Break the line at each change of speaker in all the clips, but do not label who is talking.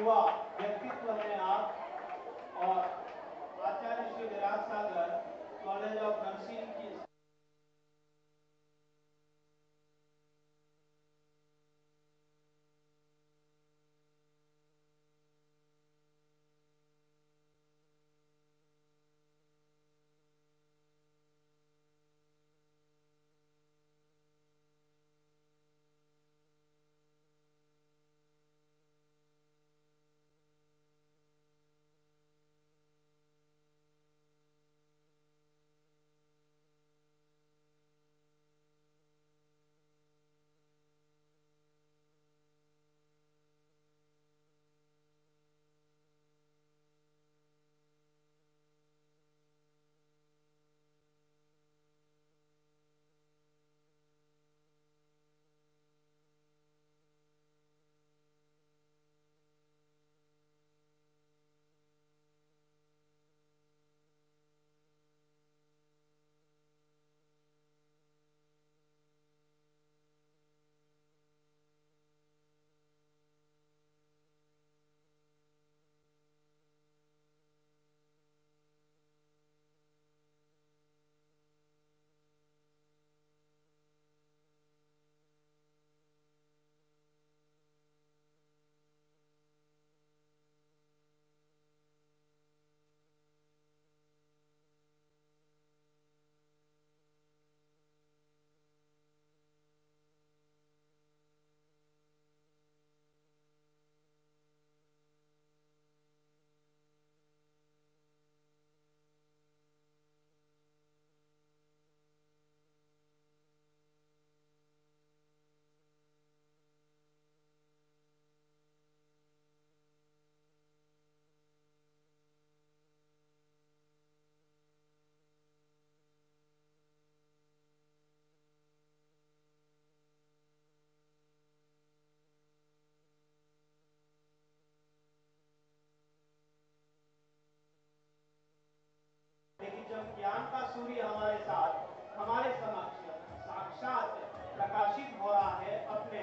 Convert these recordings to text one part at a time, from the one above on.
युवा व्यक्तित्व हैं आप, और आचार्य श्री विराज सागर कॉलेज ऑफ नर्सिंग की जब ज्ञान का सूर्य हमारे साथ, हमारे समक्ष साक्षात प्रकाशित हो रहा है, अपने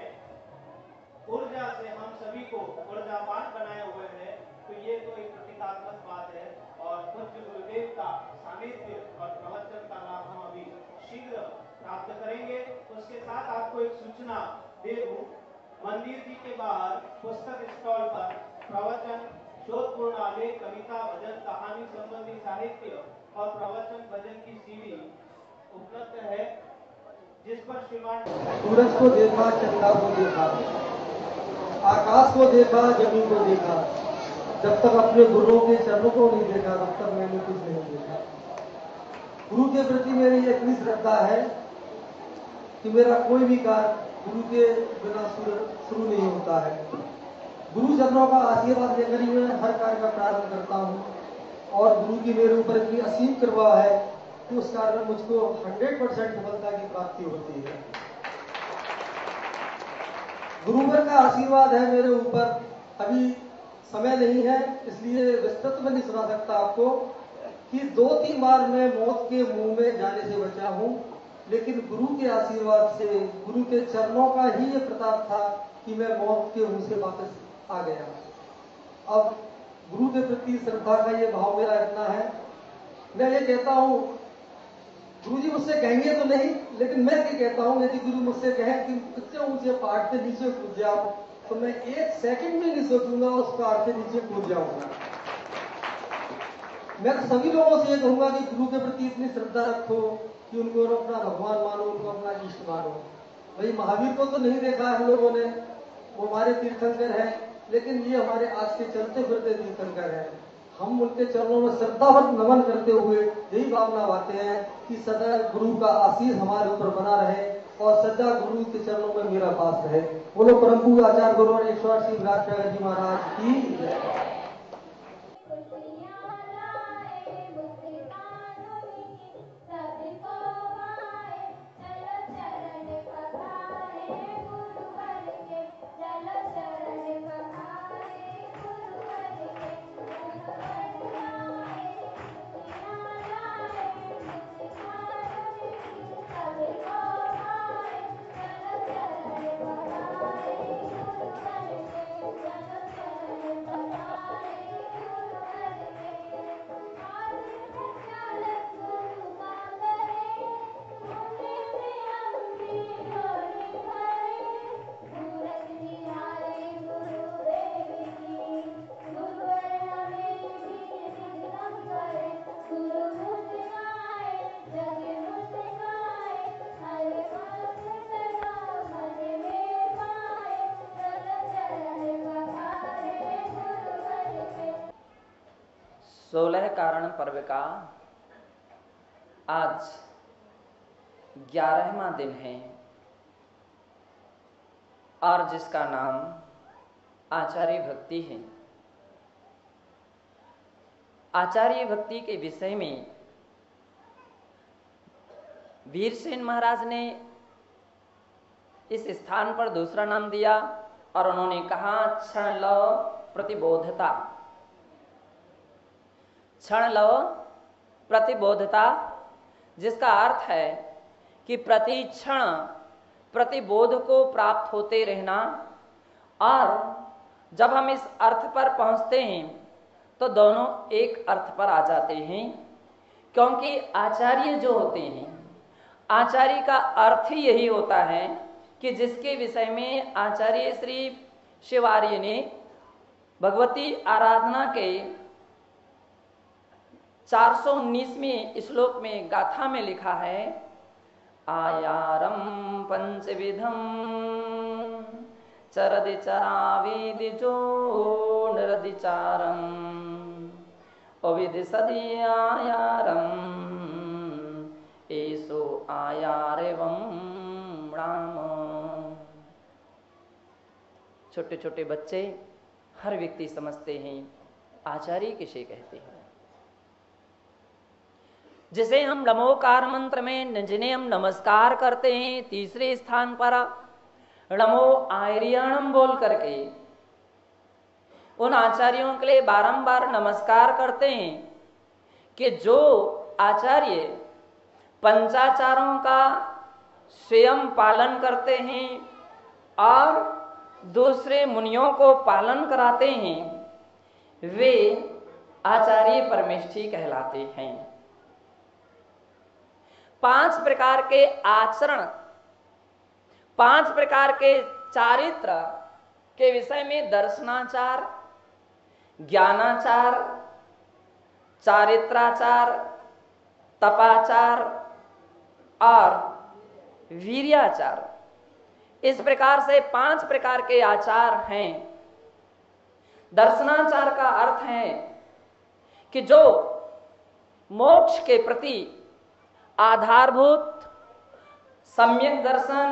ऊर्जा से हम सभी को ऊर्जावान बनाए हुए हैं, तो ये तो एक प्रतीकात्मक बात है। और पूज्य गुरुदेव का सानिध्य और प्रवचन का लाभ हम अभी शीघ्र प्राप्त करेंगे। उसके साथ आपको एक सूचना दे दूं, मंदिर जी के बाहर पुस्तक स्टॉल पर प्रवचन, शोधपूर्ण आलेख, कविता, भजन, कहानी संबंधी साहित्य और प्रवचन भजन की सीडी उपलब्ध है, जिस पर श्रीमान
सूरज को देखा, चंदा को देखा, आकाश को देखा, जमीन को देखा, जब तक अपने गुरुओं के चरणों को नहीं देखा तब तक मैंने कुछ नहीं देखा। गुरु के प्रति मेरी इतनी श्रद्धा है कि मेरा कोई भी कार्य गुरु के बिना शुरू नहीं होता है। गुरु चरणों का आशीर्वाद लेकर ही मैं हर कार्य का प्रारंभ करता हूँ, और गुरु की मेरे ऊपर इतनी असीम कृपा है कि उस कार्य में मुझको 100% सफलता की प्राप्ति होती है। गुरुवर का आशीर्वाद है मेरे ऊपर। अभी समय नहीं है, इसलिए विस्तृत में नहीं सुना सकता आपको कि 2-3 बार मैं मौत के मुंह में जाने से बचा हूं, लेकिन गुरु के आशीर्वाद से, गुरु के चरणों का ही ये प्रताप था कि मैं मौत के मुंह से वापस आ गया। अब गुरु के प्रति श्रद्धा का ये भाव मेरा इतना है, मैं ये कहता हूं, गुरु जी मुझसे कहेंगे तो नहीं, लेकिन मैं ये कहता हूं, यदि गुरु मुझसे कहें कि इतने ऊंचे पहाड़ से नीचे कूद जाओ, तो मैं 1 सेकंड भी नहीं सोचूंगा, उस पहाड़ से नीचे कूद जाऊंगा। मैं तो सभी लोगों से ये कहूंगा कि गुरु के प्रति इतनी श्रद्धा रखो कि उनको अपना भगवान मानो, उनको अपना इष्ट मानो। भाई महावीर को तो नहीं देखा हम लोगों ने, वो हमारे तीर्थंकर है, लेकिन ये हमारे आज के चलते फिरते तीर्थंकर है। हम उनके चरणों में श्रद्धावत नमन करते हुए यही भावना भाते हैं कि सदा गुरु का आशीष हमारे ऊपर बना रहे और सदा गुरु के चरणों में मेरा पास रहे। बोलो परम पूज्य आचार्य गुरु 108 श्री विराज सागर जी महाराज की।
16 कारण पर्व का आज 11वां दिन है और जिसका नाम आचार्य भक्ति है। आचार्य भक्ति के विषय में वीरसेन महाराज ने इस स्थान पर दूसरा नाम दिया और उन्होंने कहा क्षण लव प्रतिबोधता। क्षण लव प्रतिबोधता, जिसका अर्थ है कि प्रति क्षण प्रतिबोध को प्राप्त होते रहना। और जब हम इस अर्थ पर पहुंचते हैं तो दोनों एक अर्थ पर आ जाते हैं, क्योंकि आचार्य जो होते हैं, आचार्य का अर्थ ही यही होता है कि जिसके विषय में आचार्य श्री शिवार्य ने भगवती आराधना के 419वें श्लोक में गाथा में लिखा है, आयारम पंचविधम चरदि चरावेदि जो नरदिचारम अविधि सदी आयारम एसो आयारेवम राम। छोटे छोटे बच्चे, हर व्यक्ति समझते हैं आचार्य किसे कहते हैं। जिसे हम नमोकार मंत्र में जिन्हें हम नमस्कार करते हैं, तीसरे स्थान पर नमो आर्याणम बोल करके उन आचार्यों के लिए बारंबार नमस्कार करते हैं कि जो आचार्य पंचाचारों का स्वयं पालन करते हैं और दूसरे मुनियों को पालन कराते हैं, वे आचार्य परमेष्ठी कहलाते हैं। 5 प्रकार के आचरण, 5 प्रकार के चारित्र के विषय में दर्शनाचार, ज्ञानाचार, चारित्राचार, तपाचार और वीर्याचार, इस प्रकार से 5 प्रकार के आचार हैं। दर्शनाचार का अर्थ है कि जो मोक्ष के प्रति आधारभूत सम्यक दर्शन,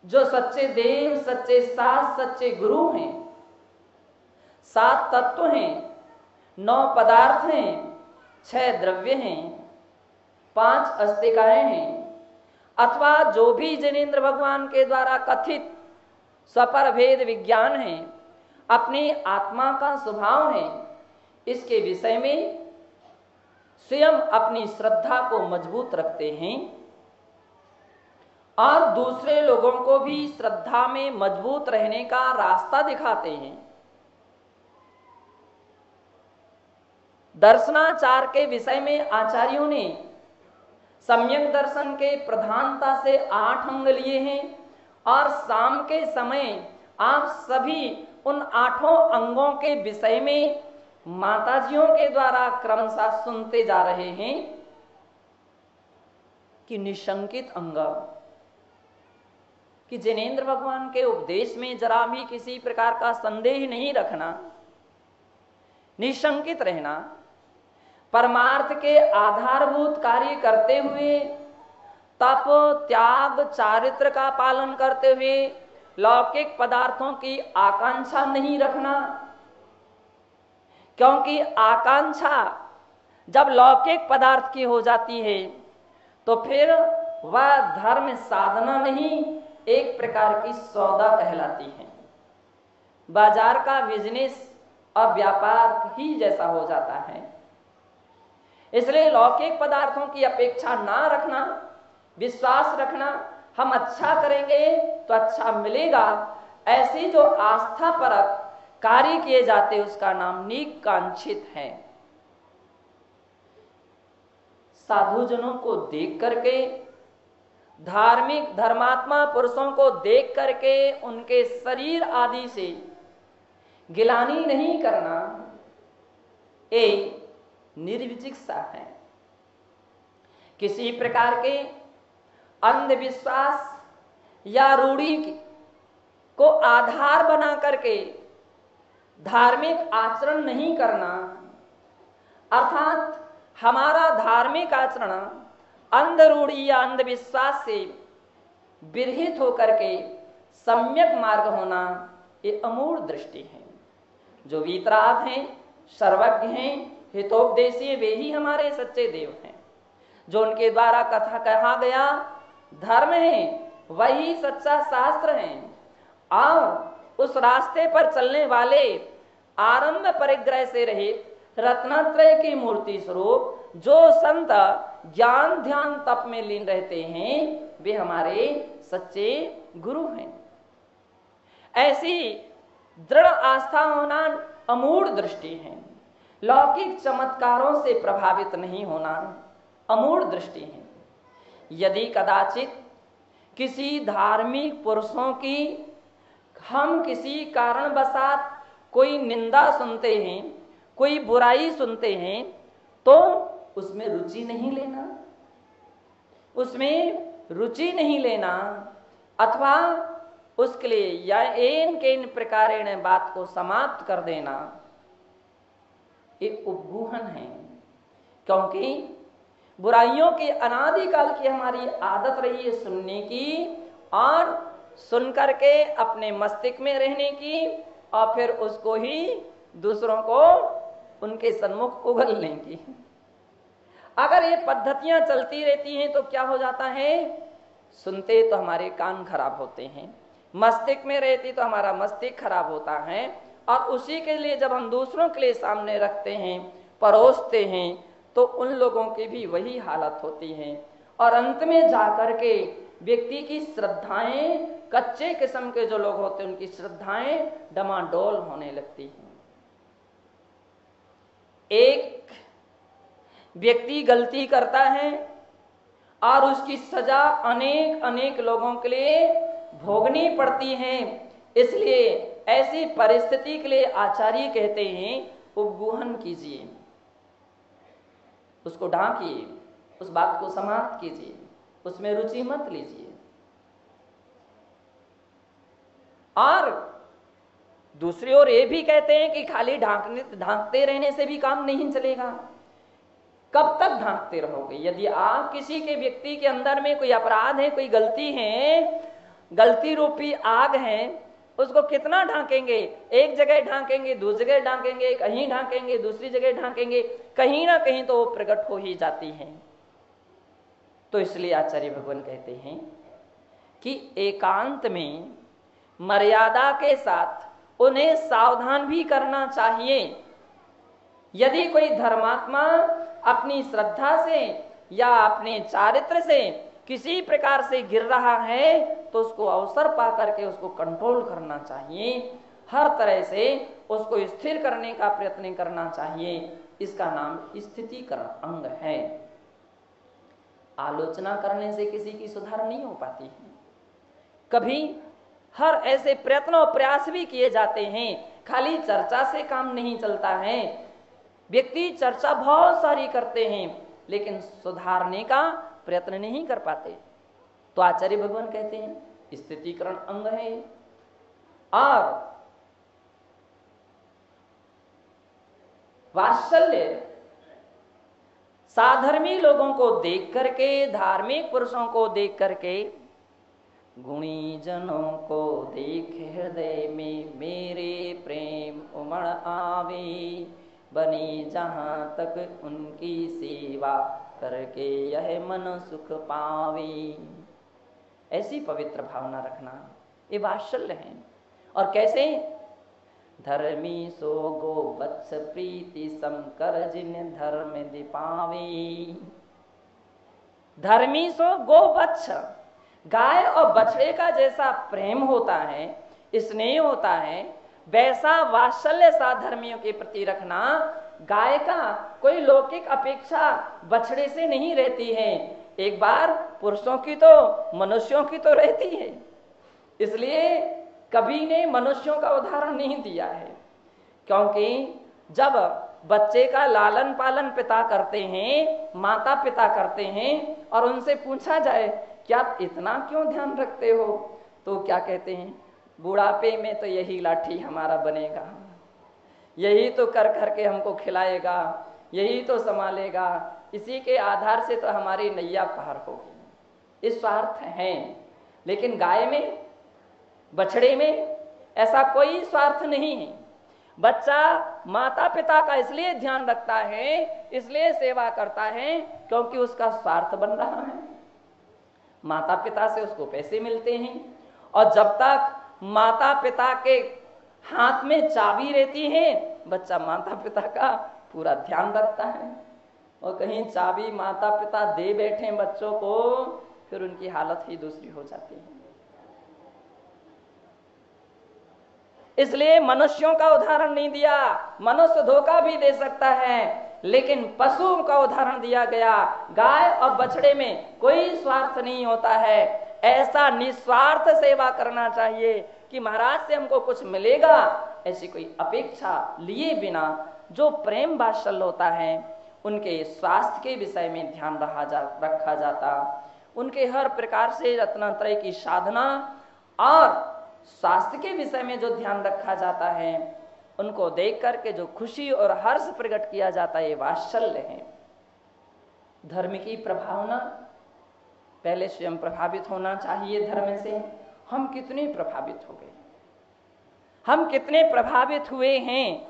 जो सच्चे देव, सच्चे शास्त्र, सच्चे गुरु हैं, 7 तत्व हैं, 9 पदार्थ हैं, 6 द्रव्य हैं, 5 अस्तिकाएं हैं, अथवा जो भी जिनेंद्र भगवान के द्वारा कथित स्वपर भेद विज्ञान है, अपनी आत्मा का स्वभाव है, इसके विषय में स्वयं अपनी श्रद्धा को मजबूत रखते हैं और दूसरे लोगों को भी श्रद्धा में मजबूत रहने का रास्ता दिखाते हैं। दर्शनाचार के विषय में आचार्यों ने सम्यक दर्शन के प्रधानता से 8 अंग लिए हैं और शाम के समय आप सभी उन 8 अंगों के विषय में माताजियों के द्वारा क्रमशः सुनते जा रहे हैं कि निशंकित अंग, कि जिनेंद्र भगवान के उपदेश में जरा भी किसी प्रकार का संदेह नहीं रखना, निशंकित रहना, परमार्थ के आधारभूत कार्य करते हुए तप त्याग चारित्र का पालन करते हुए लौकिक पदार्थों की आकांक्षा नहीं रखना, क्योंकि आकांक्षा जब लौकिक पदार्थ की हो जाती है तो फिर वह धर्म साधना नहीं, एक प्रकार की सौदा कहलाती है। बाजार का बिजनेस और व्यापार ही जैसा हो जाता है। इसलिए लौकिक पदार्थों की अपेक्षा ना रखना, विश्वास रखना, हम अच्छा करेंगे तो अच्छा मिलेगा, ऐसी जो आस्था परक कार्य किए जाते उसका नाम निकांक्षित है। साधुजनों को देख करके, धार्मिक धर्मात्मा पुरुषों को देख करके उनके शरीर आदि से गिलानी नहीं करना, एक निर्विचिकित्सा है। किसी प्रकार के अंधविश्वास या रूढ़ी को आधार बना करके धार्मिक आचरण नहीं करना, अर्थात हमारा धार्मिक आचरण अंधरूढ़ी या अंधविश्वास से विरहित होकर के सम्यक मार्ग होना, ये अमूढ़ दृष्टि है। जो वीतराग हैं, सर्वज्ञ हैं, हितोपदेशी, वे ही हमारे सच्चे देव हैं। जो उनके द्वारा कथा कहा गया धर्म है, वही सच्चा शास्त्र है। और उस रास्ते पर चलने वाले आरंभ परिग्रह से रहित रत्नत्रय की मूर्ति स्वरूप जो संत ज्ञान ध्यान तप में लीन रहते हैं, वे हमारे सच्चे गुरु हैं। ऐसी दृढ़ आस्था होना अमूढ़ दृष्टि है। लौकिक चमत्कारों से प्रभावित नहीं होना अमूढ़ दृष्टि है। यदि कदाचित किसी धार्मिक पुरुषों की हम किसी कारणवशात कोई निंदा सुनते हैं, कोई बुराई सुनते हैं, तो उसमें रुचि नहीं लेना, उसमें रुचि नहीं लेना, अथवा उसके लिए या इन के इन प्रकारेण बात को समाप्त कर देना, ये उपगूहन है। क्योंकि बुराइयों की अनादिकाल की हमारी आदत रही है सुनने की, और सुन करके अपने मस्तिष्क में रहने की, और फिर उसको ही दूसरों को उनके सन्मुख उगलने की। अगर ये पद्धतियां चलती रहती हैं तो क्या हो जाता है, सुनते तो हमारे कान खराब होते हैं, मस्तिष्क में रहती तो हमारा मस्तिष्क खराब होता है, और उसी के लिए जब हम दूसरों के लिए सामने रखते हैं, परोसते हैं, तो उन लोगों की भी वही हालत होती है। और अंत में जाकर के व्यक्ति की श्रद्धाएं, कच्चे किस्म के जो लोग होते हैं उनकी श्रद्धाएं डमाडोल होने लगती हैं। एक व्यक्ति गलती करता है और उसकी सजा अनेक अनेक लोगों के लिए भोगनी पड़ती है। इसलिए ऐसी परिस्थिति के लिए आचार्य कहते हैं उपगूहन कीजिए, उसको ढांकिए, उस बात को समाप्त कीजिए, उसमें रुचि मत लीजिए। और दूसरी ओर ये भी कहते हैं कि खाली ढांकते रहने से भी काम नहीं चलेगा। कब तक ढांकते रहोगे? यदि आप किसी के व्यक्ति के अंदर में कोई अपराध है, कोई गलती है, गलती रूपी आग है, उसको कितना ढांकेंगे? एक जगह ढांकेंगे, दूसरी जगह ढांकेंगे, कहीं ढांकेंगे, दूसरी जगह ढांकेंगे, कहीं ना कहीं तो वो प्रकट हो ही जाती है। तो इसलिए आचार्य भगवान कहते हैं कि एकांत में मर्यादा के साथ उन्हें सावधान भी करना चाहिए। यदि कोई धर्मात्मा अपनी श्रद्धा से या अपने चारित्र से किसी प्रकार से गिर रहा है, तो उसको अवसर पा करके उसको कंट्रोल करना चाहिए, हर तरह से उसको स्थिर करने का प्रयत्न करना चाहिए। इसका नाम स्थितिकरण अंग है। आलोचना करने से किसी की सुधार नहीं हो पाती है। कभी हर ऐसे प्रयत्न और प्रयास भी किए जाते हैं, खाली चर्चा से काम नहीं चलता है। व्यक्ति चर्चा बहुत सारी करते हैं लेकिन सुधारने का प्रयत्न नहीं कर पाते। तो आचार्य भगवान कहते हैं स्थितिकरण अंग है। और वात्सल्य साधर्मी लोगों को देख करके, धार्मिक पुरुषों को देख करके, गुणी जनों को देख हृदय में मेरे प्रेम उमड़ आवे, बनी जहां तक उनकी सेवा करके यह मन सुख पावे। ऐसी पवित्र भावना रखना ये वात्सल्य है। और कैसे? धर्मी सो गो वत्स प्रीति समकर जिन धर्म दीपावे। धर्मी सो गो वत्स, गाय और बछड़े का जैसा प्रेम होता है, स्नेह होता है, वैसा वात्सल्य साधर्मियों के प्रति रखना। गाय का कोई लौकिक अपेक्षा बछड़े से नहीं रहती है, एक बार पुरुषों की तो मनुष्यों की तो रहती है। इसलिए कभी ने मनुष्यों का उदाहरण नहीं दिया है, क्योंकि जब बच्चे का लालन पालन पिता करते हैं, माता पिता करते हैं, और उनसे पूछा जाए क्या इतना क्यों ध्यान रखते हो, तो क्या कहते हैं? बुढ़ापे में तो यही लाठी हमारा बनेगा, यही तो कर करके हमको खिलाएगा, यही तो संभालेगा, इसी के आधार से तो हमारी नैया पार होगी। इस स्वार्थ है, लेकिन गाय में, बछड़े में ऐसा कोई स्वार्थ नहीं है। बच्चा माता पिता का इसलिए ध्यान रखता है, इसलिए सेवा करता है, क्योंकि उसका स्वार्थ बन रहा है। माता पिता से उसको पैसे मिलते हैं, और जब तक माता पिता के हाथ में चाबी रहती है, बच्चा माता पिता का पूरा ध्यान रखता है। और कहीं चाबी माता पिता दे बैठे बच्चों को, फिर उनकी हालत ही दूसरी हो जाती है। इसलिए मनुष्यों का उदाहरण नहीं दिया। मनुष्य धोखा भी दे सकता है, लेकिन पशु का उदाहरण दिया गया। गाय और बछड़े में कोई स्वार्थ नहीं होता है। ऐसा निस्वार्थ सेवा करना चाहिए कि महाराज से हमको कुछ मिलेगा, ऐसी कोई अपेक्षा लिए बिना जो प्रेम वात्सल्य होता है, उनके स्वास्थ्य के विषय में ध्यान रखा जाता, उनके हर प्रकार से रत्नत्रय की साधना और स्वास्थ्य के विषय में जो ध्यान रखा जाता है, उनको देख करके जो खुशी और हर्ष प्रकट किया जाता है, ये वात्सल्य है। धर्म की प्रभावना, पहले स्वयं प्रभावित होना चाहिए धर्म से। हम कितने प्रभावित हो गए, हम कितने प्रभावित हुए हैं,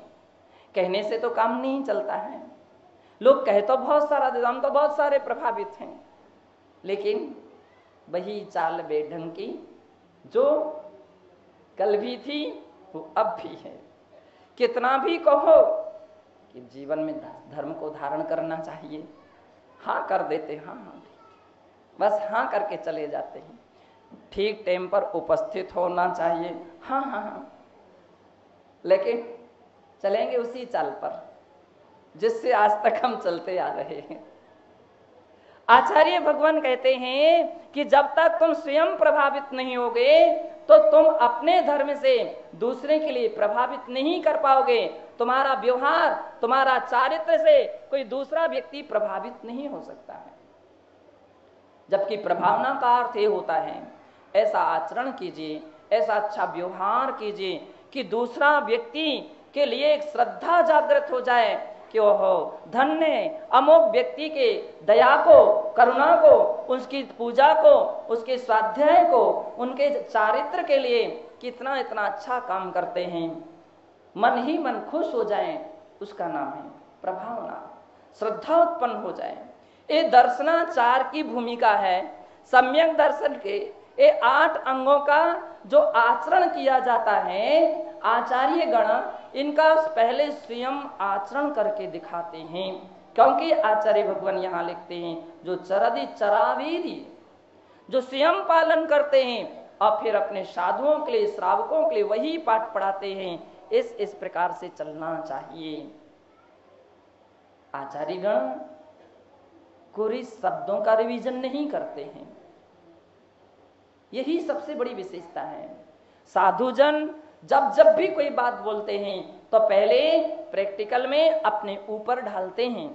कहने से तो काम नहीं चलता है। लोग कहे तो बहुत सारा, हम तो बहुत सारे प्रभावित हैं, लेकिन वही चाल बेढंग की जो कल भी थी वो अब भी है। कितना भी कहो कि जीवन में धर्म को धारण करना चाहिए, हाँ कर देते, हाँ हाँ बस हाँ करके चले जाते हैं। ठीक टाइम पर उपस्थित होना चाहिए, हाँ हाँ हाँ, लेकिन चलेंगे उसी चाल पर जिससे आज तक हम चलते आ रहे हैं। आचार्य भगवान कहते हैं कि जब तक तुम स्वयं प्रभावित नहीं होगे, तो तुम अपने धर्म से दूसरे के लिए प्रभावित नहीं कर पाओगे। तुम्हारा व्यवहार, तुम्हारा चारित्र से कोई दूसरा व्यक्ति प्रभावित नहीं हो सकता है। जबकि प्रभावना का अर्थ ये होता है, ऐसा आचरण कीजिए, ऐसा अच्छा व्यवहार कीजिए कि दूसरा व्यक्ति के लिए एक श्रद्धा जागृत हो जाए कि ओहो धन्य अमोघ व्यक्ति के दया को, करुणा को, उसकी पूजा को, उसके स्वाध्याय को, उनके चारित्र के लिए कितना इतना अच्छा काम करते हैं। मन ही मन खुश हो जाए, उसका नाम है प्रभावना। श्रद्धा उत्पन्न हो जाए, ये दर्शनाचार की भूमिका है। सम्यक दर्शन के ये 8 अंगों का जो आचरण किया जाता है, आचार्य गण इनका पहले स्वयं आचरण करके दिखाते हैं। क्योंकि आचार्य भगवान यहाँ लिखते हैं, जो चरदि चरावीरी, जो स्वयं पालन करते हैं और फिर अपने साधुओं के लिए, श्रावकों के लिए वही पाठ पढ़ाते हैं। इस प्रकार से चलना चाहिए। आचार्यगण कोई शब्दों का रिवीजन नहीं करते हैं, यही सबसे बड़ी विशेषता है। साधुजन जब भी कोई बात बोलते हैं तो पहले प्रैक्टिकल में अपने ऊपर ढालते हैं,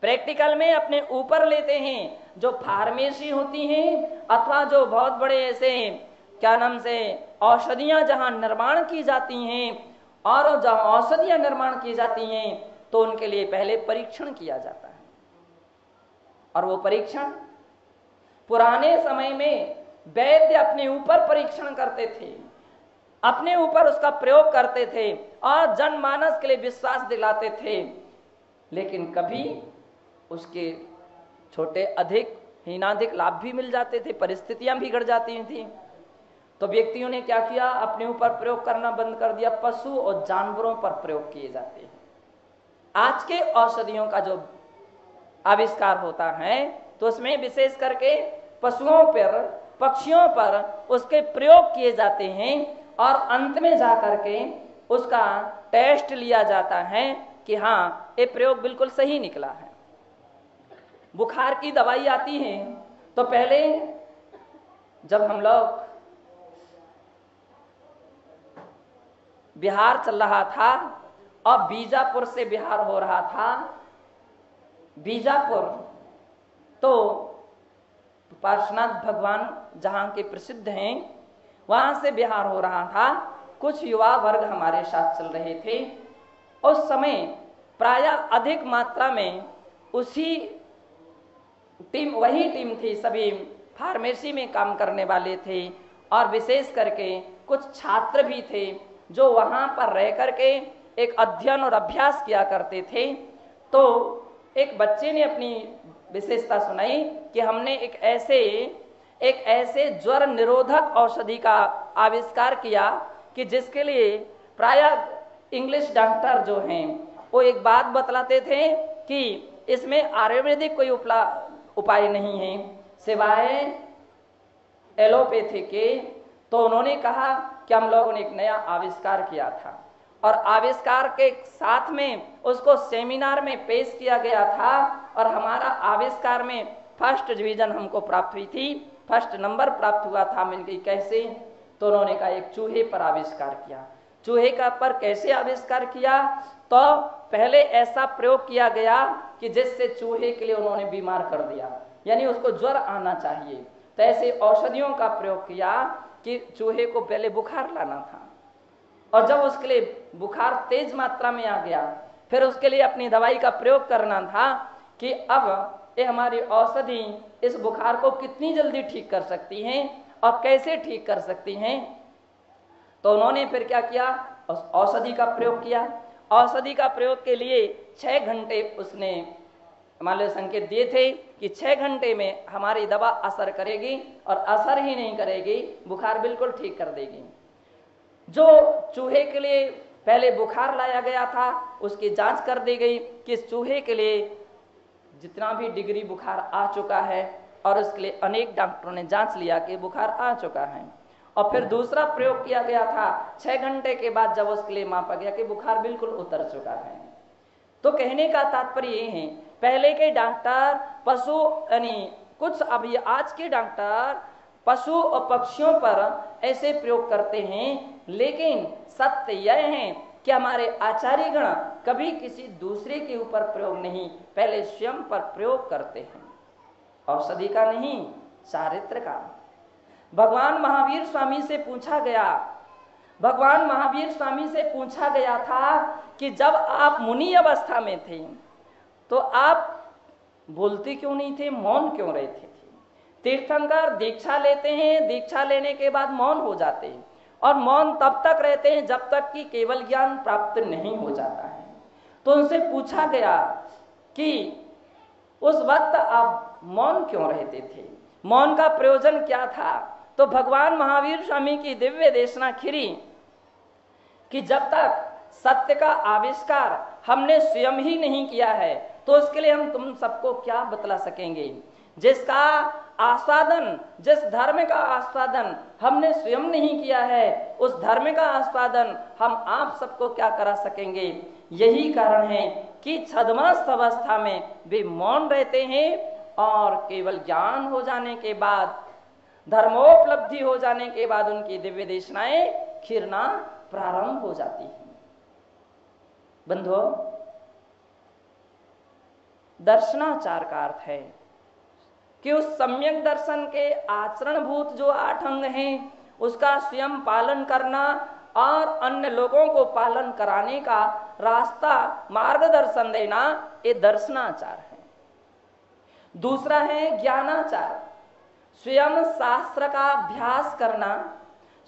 प्रैक्टिकल में अपने ऊपर लेते हैं। जो फार्मेसी होती हैं अथवा जो बहुत बड़े ऐसे क्या नाम से औषधियां जहां निर्माण की जाती हैं, और जहां औषधियां निर्माण की जाती हैं तो उनके लिए पहले परीक्षण किया जाता है। और वो परीक्षण पुराने समय में वैद्य अपने ऊपर परीक्षण करते थे, अपने ऊपर उसका प्रयोग करते थे और जनमानस के लिए विश्वास दिलाते थे। लेकिन कभी उसके छोटे अधिक हीनाधिक लाभ भी मिल जाते थे, परिस्थितियां बिगड़ जाती थी। तो व्यक्तियों ने क्या किया, अपने ऊपर प्रयोग करना बंद कर दिया, पशु और जानवरों पर प्रयोग किए जाते हैं। आज के औषधियों का जो आविष्कार होता है तो उसमें विशेष करके पशुओं पर, पक्षियों पर उसके प्रयोग किए जाते हैं और अंत में जाकर के उसका टेस्ट लिया जाता है कि हाँ ये प्रयोग बिल्कुल सही निकला है। बुखार की दवाई आती है तो पहले जब हम लोग बिहार चल रहा था और बीजापुर से बिहार हो रहा था, बीजापुर तो पार्श्वनाथ भगवान जहां के प्रसिद्ध हैं, वहां से बिहार हो रहा था। कुछ युवा वर्ग हमारे साथ चल रहे थे। उस समय प्रायः अधिक मात्रा में वही टीम थी, सभी फार्मेसी में काम करने वाले थे और विशेष करके कुछ छात्र भी थे जो वहां पर रह करके एक अध्ययन और अभ्यास किया करते थे। तो एक बच्चे ने अपनी विशेषता सुनाई कि हमने एक ऐसे ज्वर निरोधक औषधि का आविष्कार किया कि जिसके लिए प्रायः इंग्लिश डॉक्टर जो हैं वो एक बात बतलाते थे कि इसमें आयुर्वेदिक कोई उपाय नहीं है सिवाय एलोपैथी के। तो उन्होंने कहा कि हम लोगों ने एक नया आविष्कार किया था और आविष्कार के साथ में उसको सेमिनार में पेश किया गया था और हमारा आविष्कार में फर्स्ट डिवीजन हमको प्राप्त हुई थी, फर्स्ट नंबर प्राप्त हुआ था। मैंने कही कैसे? तो उन्होंने कहा एक चूहे पर आविष्कार किया। चूहे का पर कैसे आविष्कार किया? तो पहले ऐसा प्रयोग किया गया कि जिससे चूहे के लिए उन्होंने बीमार कर दिया, यानी उसको ज्वर आना चाहिए। तो ऐसे औषधियों का प्रयोग किया कि चूहे को पहले बुखार लाना था और जब उसके लिए बुखार तेज मात्रा में आ गया फिर उसके लिए अपनी दवाई का प्रयोग करना था कि अब ये हमारी औषधि इस बुखार को कितनी जल्दी ठीक कर सकती हैं और कैसे ठीक कर सकती हैं। तो उन्होंने फिर क्या किया? औषधि का प्रयोग किया। औषधि का प्रयोग के लिए 6 घंटे उसने मान लो संकेत दिए थे कि 6 घंटे में हमारी दवा असर करेगी और असर ही नहीं करेगी, बुखार बिल्कुल ठीक कर देगी। जो चूहे के लिए पहले बुखार लाया गया था उसकी जांच कर दी गई कि इस चूहे के लिए जितना भी डिग्री बुखार आ चुका है और उसके लिए अनेक डॉक्टरों ने जांच लिया कि बुखार आ चुका है। और फिर दूसरा प्रयोग किया गया था 6 घंटे के बाद जब उसके लिए मापा गया कि बुखार बिल्कुल उतर चुका है। तो कहने का तात्पर्य ये है, पहले के डॉक्टर पशु यानी कुछ अभी आज के डॉक्टर पशु और पक्षियों पर ऐसे प्रयोग करते हैं, लेकिन सत्य यह है कि हमारे आचार्यगण कभी किसी दूसरे के ऊपर प्रयोग नहीं, पहले स्वयं पर प्रयोग करते हैं। औषधि का नहीं, चारित्र का। भगवान महावीर स्वामी से पूछा गया था कि जब आप मुनि अवस्था में थे तो आप बोलते क्यों नहीं थे, मौन क्यों रहते थे? तीर्थंकर दीक्षा लेते हैं, दीक्षा लेने के बाद मौन हो जाते हैं और मौन तब तक रहते हैं जब तक कि केवल ज्ञान प्राप्त नहीं हो जाता है। तो उनसे पूछा गया कि उस वक्त आप मौन क्यों रहते थे, मौन का प्रयोजन क्या था? तो भगवान महावीर स्वामी की दिव्य देशना खिरी कि जब तक सत्य का आविष्कार हमने स्वयं ही नहीं किया है तो उसके लिए हम तुम सबको क्या बतला सकेंगे। जिसका आस्वादन, जिस धर्म का आस्वादन हमने स्वयं नहीं किया है, उस धर्म का आस्वादन हम आप सबको क्या करा सकेंगे। यही कारण है कि छद्मस्त अवस्था में वे मौन रहते हैं और केवल ज्ञान हो जाने के बाद, धर्मोपलब्धि हो जाने के बाद उनकी दिव्य देशनाएं खिरना प्रारंभ हो जाती है। बंधुओं, दर्शनाचार का अर्थ है कि उस सम्यक दर्शन के आचरणभूत जो 8 अंग हैं उसका स्वयं पालन करना और अन्य लोगों को पालन कराने का रास्ता, मार्गदर्शन देना, ये दर्शनाचार है। दूसरा है ज्ञानाचार, स्वयं शास्त्र का अभ्यास करना,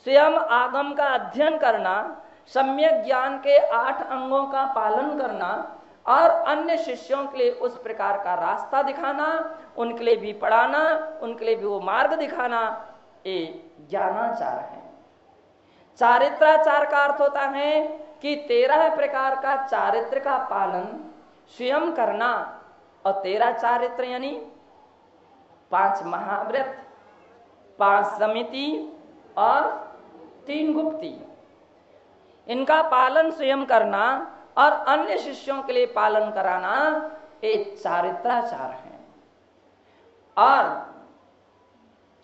स्वयं आगम का अध्ययन करना, सम्यक ज्ञान के 8 अंगों का पालन करना और अन्य शिष्यों के लिए उस प्रकार का रास्ता दिखाना, उनके लिए भी पढ़ाना, उनके लिए भी वो मार्ग दिखाना, ये ज्ञानाचार है। चारित्राचार का अर्थ होता है कि 13 प्रकार का चारित्र का पालन स्वयं करना और 13 चारित्र यानी 5 महाव्रत, 5 समिति और 3 गुप्ती, इनका पालन स्वयं करना और अन्य शिष्यों के लिए पालन कराना, एक चारित्राचार है। और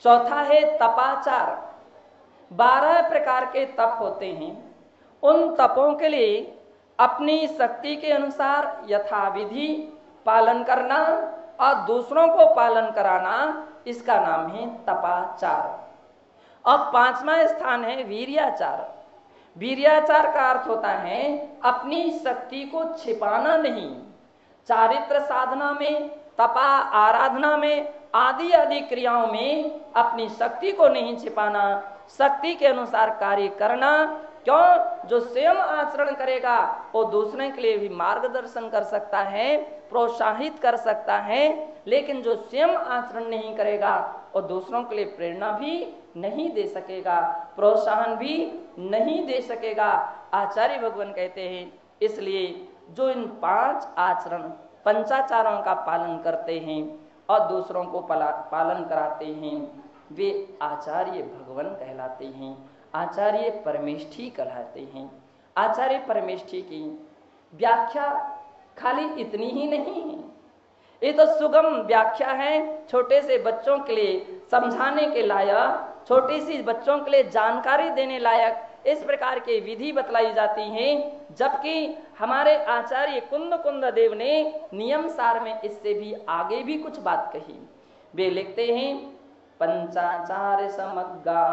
चौथा है तपाचार। 12 प्रकार के तप होते हैं, उन तपों के लिए अपनी शक्ति के अनुसार यथाविधि पालन करना और दूसरों को पालन कराना, इसका नाम है तपाचार। और 5वां स्थान है वीर्याचार। वीर्याचार का अर्थ होता है अपनी शक्ति को छिपाना नहीं। चारित्र साधना में, तपा आराधना में, आदि आदि क्रियाओं में अपनी शक्ति को नहीं छिपाना, शक्ति के अनुसार कार्य करना। क्यों? जो स्वयं आचरण करेगा वो दूसरे के लिए भी मार्गदर्शन कर सकता है, प्रोत्साहित कर सकता है, लेकिन जो स्वयं आचरण नहीं करेगा वो दूसरों के लिए प्रेरणा भी नहीं दे सकेगा, प्रोत्साहन भी नहीं दे सकेगा। आचार्य भगवान कहते हैं इसलिए जो इन 5 आचरण पंचाचारों का पालन करते हैं और दूसरों को पालन कराते हैं वे आचार्य भगवान कहलाते हैं, आचार्य परमेष्ठी कहलाते हैं। आचार्य परमेष्ठी की व्याख्या खाली इतनी ही नहीं है, ये तो सुगम व्याख्या है, छोटे से बच्चों के लिए समझाने के लायक, छोटी सी बच्चों के लिए जानकारी देने लायक इस प्रकार के विधि बतलाई जाती हैं। जबकि हमारे आचार्य कुंद देव ने नियम सार में इससे भी आगे भी कुछ बात कही। वे लिखते हैं पंचाचार समग्गा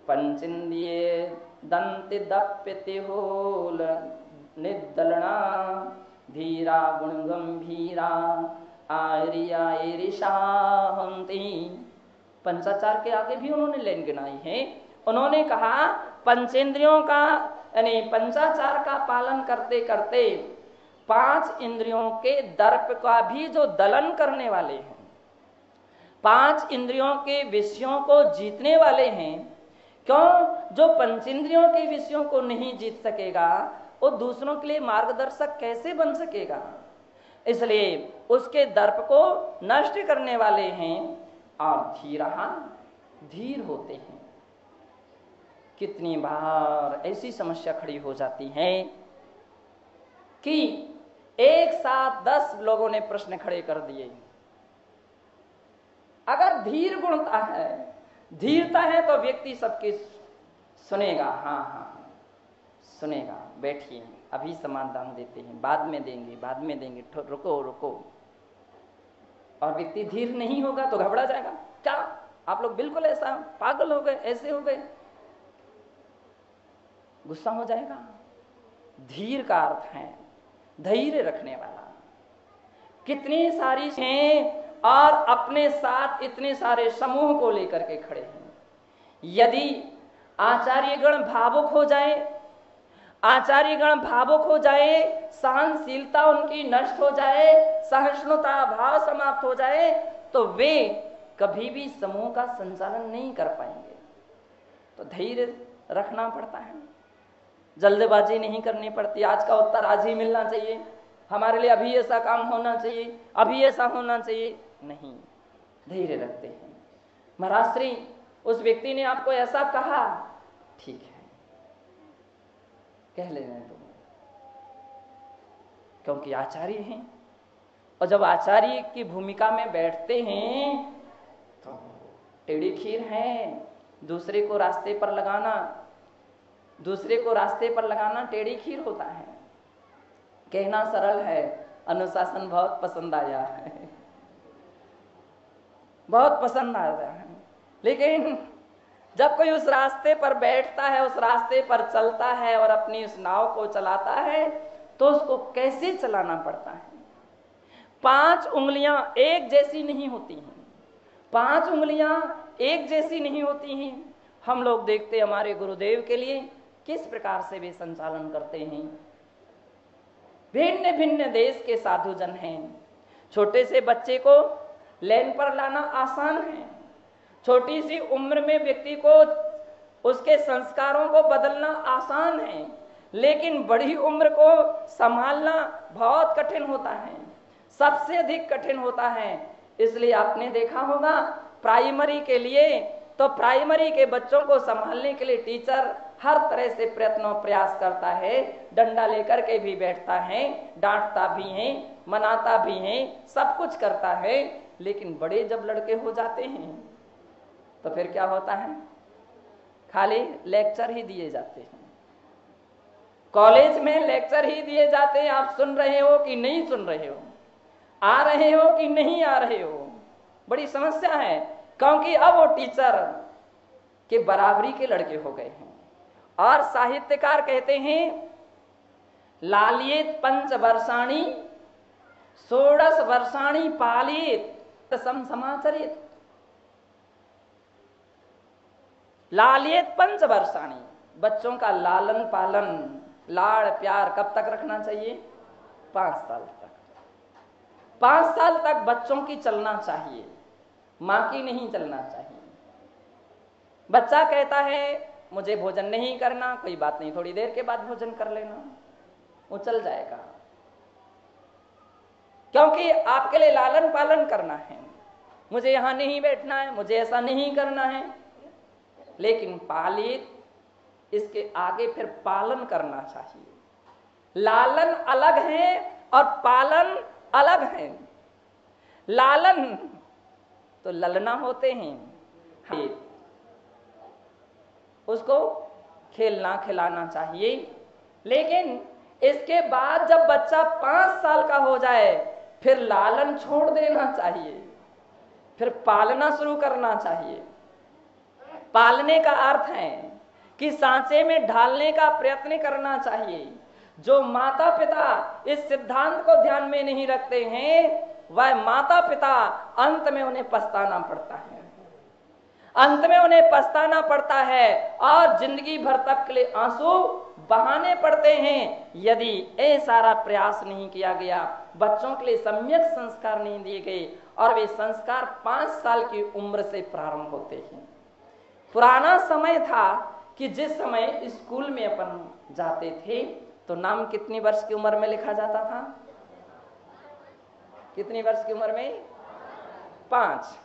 पंचेन्द्रिय दंत दप्यते होल निदलना धीरा गुण गंभीरा आर्या ईर्षाहंति। पंचाचार के आगे भी उन्होंने लाइन गिनाई है। उन्होंने कहा पंचेंद्रियों का यानी पंचाचार का पालन करते करते 5 इंद्रियों के दर्प का भी जो दलन करने वाले हैं, 5 इंद्रियों के विषयों को जीतने वाले हैं। क्यों? जो पंचेंद्रियों के विषयों को नहीं जीत सकेगा वो दूसरों के लिए मार्गदर्शक कैसे बन सकेगा? इसलिए उसके दर्प को नष्ट करने वाले हैं और धीर होते हैं। कितनी बार ऐसी समस्या खड़ी हो जाती है कि एक साथ 10 लोगों ने प्रश्न खड़े कर दिए। अगर धीर गुणता है, धीरता है तो व्यक्ति सबकी सुनेगा, हाँ सुनेगा, बैठिए अभी समाधान देते हैं, बाद में देंगे, रुको। और व्यक्ति धीर नहीं होगा तो घबरा जाएगा। क्या आप लोग बिल्कुल ऐसा पागल हो गए, ऐसे हो गए, गुस्सा हो जाएगा। धीर का अर्थ है धैर्य रखने वाला। कितनी सारी हैं और अपने साथ इतने सारे समूह को लेकर के खड़े हैं। यदि आचार्यगण भावुक हो जाए, सहनशीलता उनकी नष्ट हो जाए, सहिष्णुता भाव समाप्त हो जाए, तो वे कभी भी समूह का संचालन नहीं कर पाएंगे। तो धैर्य रखना पड़ता है, जल्दबाजी नहीं करनी पड़ती। आज का उत्तर आज ही मिलना चाहिए, हमारे लिए अभी ऐसा काम होना चाहिए, अभी ऐसा होना चाहिए, नहीं, धैर्य रखते हैं। महाराज श्री उस व्यक्ति ने आपको ऐसा कहा, ठीक है कह लेने दो, क्योंकि आचार्य हैं। और जब आचार्य की भूमिका में बैठते हैं तो टेढ़ी खीर है, दूसरे को रास्ते पर लगाना टेढ़ी खीर होता है। कहना सरल है, अनुशासन बहुत पसंद आया है, बहुत पसंद आया है, लेकिन जब कोई उस रास्ते पर बैठता है, उस रास्ते पर चलता है और अपनी उस नाव को चलाता है तो उसको कैसे चलाना पड़ता है। 5 उंगलियां एक जैसी नहीं होती हैं, 5 उंगलियां एक जैसी नहीं होती हैं। हम लोग देखते हमारे गुरुदेव के लिए किस प्रकार से वे संचालन करते हैं। भिन्न भिन्न देश के साधुजन हैं। छोटे से बच्चे को लेन पर लाना आसान है, छोटी सी उम्र में व्यक्ति को उसके संस्कारों को बदलना आसान है, लेकिन बड़ी उम्र को संभालना बहुत कठिन होता है, सबसे अधिक कठिन होता है। इसलिए आपने देखा होगा प्राइमरी के लिए, तो प्राइमरी के बच्चों को संभालने के लिए टीचर हर तरह से प्रयास करता है, डंडा लेकर के भी बैठता है, डांटता भी है, मनाता भी है, सब कुछ करता है। लेकिन बड़े जब लड़के हो जाते हैं तो फिर क्या होता है, खाली लेक्चर ही दिए जाते हैं, कॉलेज में लेक्चर ही दिए जाते हैं। आप सुन रहे हो कि नहीं सुन रहे हो, आ रहे हो कि नहीं आ रहे हो, बड़ी समस्या है। क्योंकि अब वो टीचर के बराबरी के लड़के हो गए हैं, और साहित्यकार कहते हैं लालियेत पंच वर्षाणी षोडश वर्षाणी पालित सम समाचरित। लालियेत पंच वर्षाणी, बच्चों का लालन पालन लाड़ प्यार कब तक रखना चाहिए? 5 साल तक। 5 साल तक बच्चों की चलना चाहिए, मां की नहीं चलना चाहिए। बच्चा कहता है मुझे भोजन नहीं करना, कोई बात नहीं, थोड़ी देर के बाद भोजन कर लेना, वो चल जाएगा, क्योंकि आपके लिए लालन पालन करना है। मुझे यहां नहीं बैठना है, मुझे ऐसा नहीं करना है। लेकिन पालित, इसके आगे फिर पालन करना चाहिए। लालन अलग है और पालन अलग है। लालन तो ललना होते हैं, उसको खेलना खिलाना चाहिए। लेकिन इसके बाद जब बच्चा 5 साल का हो जाए फिर लालन छोड़ देना चाहिए, फिर पालना शुरू करना चाहिए। पालने का अर्थ है कि सांचे में ढालने का प्रयत्न करना चाहिए। जो माता पिता इस सिद्धांत को ध्यान में नहीं रखते हैं वह माता पिता अंत में उन्हें पछताना पड़ता है, अंत में उन्हें पछताना पड़ता है और जिंदगी भर तक के लिए आंसू बहाने पड़ते हैं यदि ये सारा प्रयास नहीं किया गया, बच्चों के लिए सम्यक संस्कार नहीं दिए गए। और वे संस्कार 5 साल की उम्र से प्रारंभ होते हैं। पुराना समय था कि जिस समय स्कूल में अपन जाते थे तो नाम कितनी वर्ष की उम्र में लिखा जाता था? कितनी वर्ष की उम्र में? 5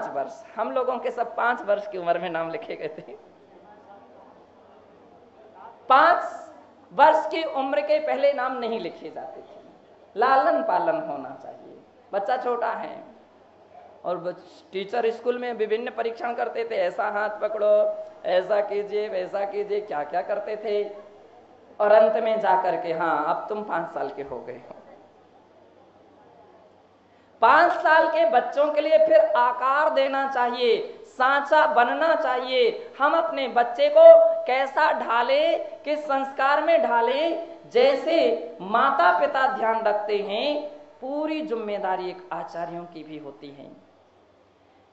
वर्ष। हम लोगों के सब 5 वर्ष की उम्र में नाम लिखे गए थे। 5 वर्ष की उम्र के पहले नाम नहीं लिखे जाते थे। लालन पालन होना चाहिए, बच्चा छोटा है और टीचर स्कूल में विभिन्न परीक्षण करते थे, ऐसा हाथ पकड़ो, ऐसा कीजिए, वैसा कीजिए, क्या क्या करते थे। और अंत में जाकर के हाँ अब तुम 5 साल के हो गए हो। 5 साल के बच्चों के लिए फिर आकार देना चाहिए, सांचा बनना चाहिए। हम अपने बच्चे को कैसा ढाले, किस संस्कार में ढाले, जैसे माता पिता ध्यान रखते हैं, पूरी जिम्मेदारी एक आचार्यों की भी होती है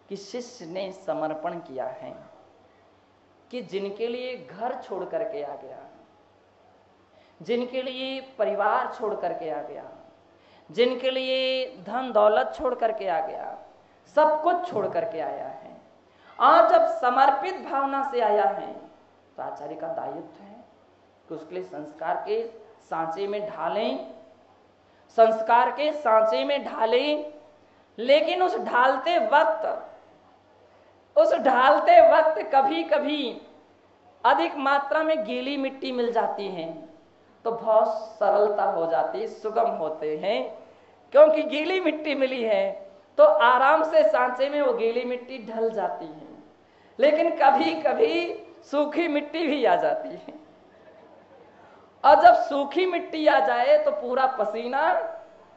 कि शिष्य ने समर्पण किया है कि जिनके लिए घर छोड़ करके आ गया, जिनके लिए परिवार छोड़ करके आ गया, जिनके लिए धन दौलत छोड़ करके आ गया, सब कुछ छोड़ करके आया है और जब समर्पित भावना से आया है तो आचार्य का दायित्व है कि उसके लिए संस्कार के सांचे में ढालें, संस्कार के सांचे में ढालें। लेकिन उस ढालते वक्त कभी कभी अधिक मात्रा में गीली मिट्टी मिल जाती है तो बहुत सरलता हो जाती है, सुगम होते हैं, क्योंकि गीली मिट्टी मिली है तो आराम से सांचे में वो गीली मिट्टी ढल जाती है। लेकिन कभी कभी सूखी मिट्टी भी आ जाती है और जब सूखी मिट्टी आ जाए तो पूरा पसीना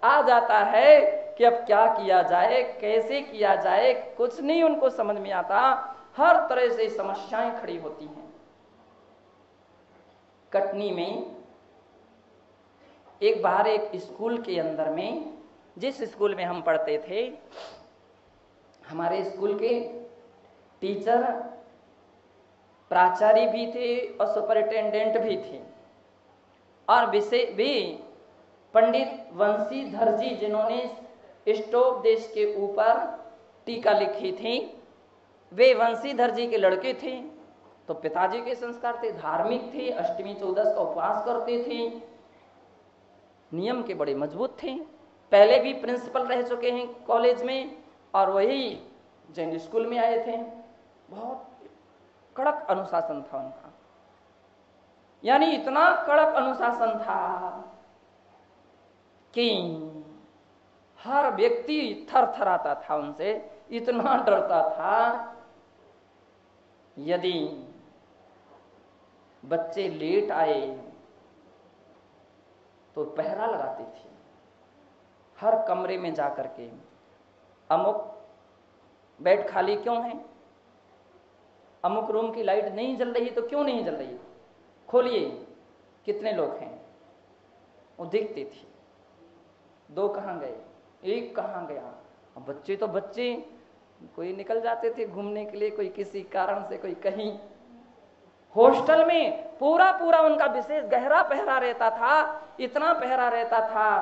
आ जाता है कि अब क्या किया जाए, कैसे किया जाए, कुछ नहीं उनको समझ में आता। हर तरह से समस्याएं खड़ी होती हैं। कटनी में एक बार एक स्कूल के अंदर में, जिस स्कूल में हम पढ़ते थे, हमारे स्कूल के टीचर प्राचार्य भी थे और सुपरिटेंडेंट भी थे और विषय भी पंडित वंशीधर जी, जिन्होंने स्टोव देश के ऊपर टीका लिखी थी, वे वंशीधर जी के लड़के थे। तो पिताजी के संस्कार थे, धार्मिक थे, अष्टमी चौदस का उपवास करते थे, नियम के बड़े मजबूत थे, पहले भी प्रिंसिपल रह चुके हैं कॉलेज में और वही जैन स्कूल में आए थे। बहुत कड़क अनुशासन था उनका, यानी इतना कड़क अनुशासन था कि हर व्यक्ति थर थराता था उनसे, इतना डरता था। यदि बच्चे लेट आए तो पहरा लगाती थी हर कमरे में जाकर के, अमुक बेड खाली क्यों है, अमुक रूम की लाइट नहीं जल रही तो क्यों नहीं जल रही, खोलिए कितने लोग हैं। वो देखती थी, 2 कहाँ गए, 1 कहाँ गया। अब बच्चे तो बच्चे, कोई निकल जाते थे घूमने के लिए, कोई किसी कारण से, कोई कहीं। हॉस्टल में पूरा पूरा उनका विशेष गहरा पहरा रहता था, इतना पहरा रहता था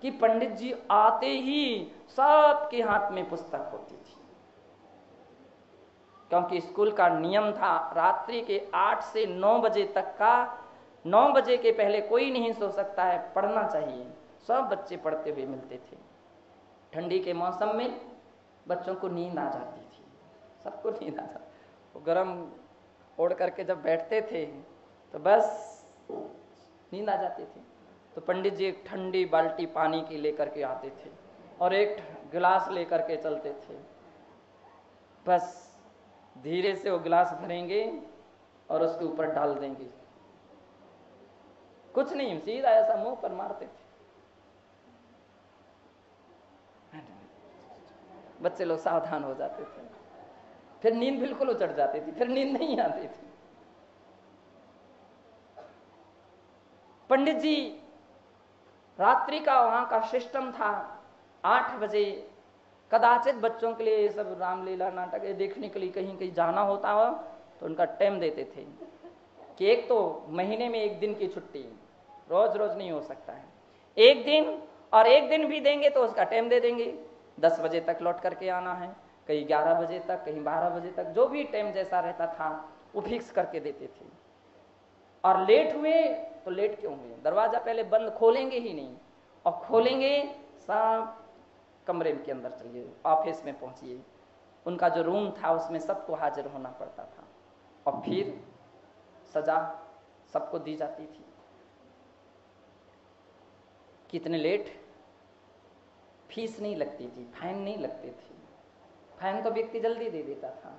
कि पंडित जी आते ही सबके हाथ में पुस्तक होती थी, क्योंकि स्कूल का नियम था रात्रि के 8 से 9 बजे तक का, 9 बजे के पहले कोई नहीं सो सकता है, पढ़ना चाहिए। सब बच्चे पढ़ते हुए मिलते थे। ठंडी के मौसम में बच्चों को नींद आ जाती थी, सबको नींद आ जाती, वो गर्म ओढ़ करके जब बैठते थे तो बस नींद आ जाती थी। तो पंडित जी एक ठंडी बाल्टी पानी की लेकर के आते थे और एक गिलास लेकर के चलते थे। बस धीरे से वो गिलास भरेंगे और उसके ऊपर डाल देंगे, कुछ नहीं, सीधा ऐसा मुंह पर मारते थे। बच्चे लोग सावधान हो जाते थे, फिर नींद बिल्कुल उचट जाती थी, फिर नींद नहीं आती थी। पंडित जी रात्रि का वहां का सिस्टम था, 8 बजे कदाचित बच्चों के लिए ये सब रामलीला नाटक देखने के लिए कहीं कहीं जाना होता हो तो उनका टाइम देते थे कि एक तो महीने में 1 दिन की छुट्टी, रोज रोज नहीं हो सकता है, 1 दिन, और 1 दिन भी देंगे तो उसका टाइम दे देंगे, 10 बजे तक लौट करके आना है, कहीं 11 बजे तक, कहीं 12 बजे तक, जो भी टाइम जैसा रहता था वो फिक्स करके देते थे। और लेट हुए तो लेट क्यों हुए, दरवाजा पहले बंद, खोलेंगे ही नहीं, और खोलेंगे सब कमरे के अंदर चलिए, ऑफिस में पहुंचिए। उनका जो रूम था उसमें सबको हाजिर होना पड़ता था, और फिर सजा सबको दी जाती थी। कितने लेट, फीस नहीं लगती थी, फाइन नहीं लगते थे, फाइन तो व्यक्ति जल्दी दे देता था,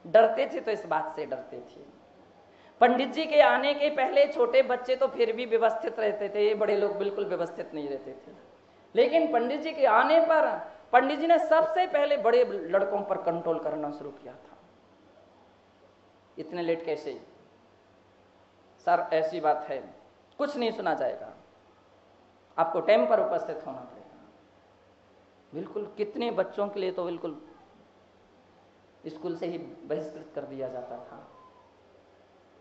डरते थे तो इस बात से डरते थे। पंडित जी के आने के पहले छोटे बच्चे तो फिर भी व्यवस्थित रहते थे, बड़े लोग बिल्कुल व्यवस्थित नहीं रहते थे, लेकिन पंडित जी के आने पर पंडित जी ने सबसे पहले बड़े लड़कों पर कंट्रोल करना शुरू किया था। इतने लेट कैसे सर, ऐसी बात है, कुछ नहीं सुना जाएगा, आपको टाइम पर उपस्थित होना पड़ेगा। बिल्कुल कितने बच्चों के लिए तो बिल्कुल स्कूल से ही बहिष्कृत कर दिया जाता था।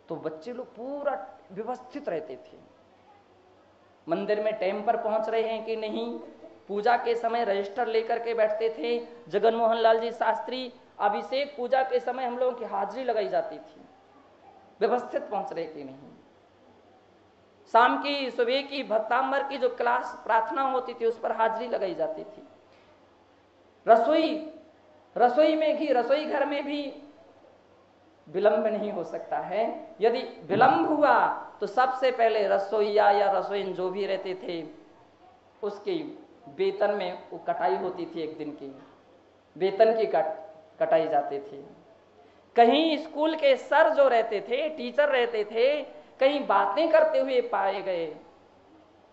तो बच्चे लोग पूरा व्यवस्थित रहते थे, मंदिर में टाइम पर पहुंच रहे हैं कि नहीं, पूजा के समय रजिस्टर लेकर के बैठते थे। जगन मोहन लाल जी शास्त्री, अभिषेक पूजा के समय हम लोगों की हाजिरी लगाई जाती थी, व्यवस्थित पहुंच रहे कि नहीं। शाम की, सुबह की, भक्तांबर की जो क्लास प्रार्थना होती थी उस पर हाजिरी लगाई जाती थी। रसोई में भी, रसोई घर में भी विलंब नहीं हो सकता है, यदि विलंब हुआ तो सबसे पहले रसोईया या रसोईन जो भी रहते थे उसके वेतन में वो कटाई होती थी, 1 दिन की वेतन की कटाई जाती थी। कहीं स्कूल के सर जो रहते थे, टीचर रहते थे, कहीं बातें करते हुए पाए गए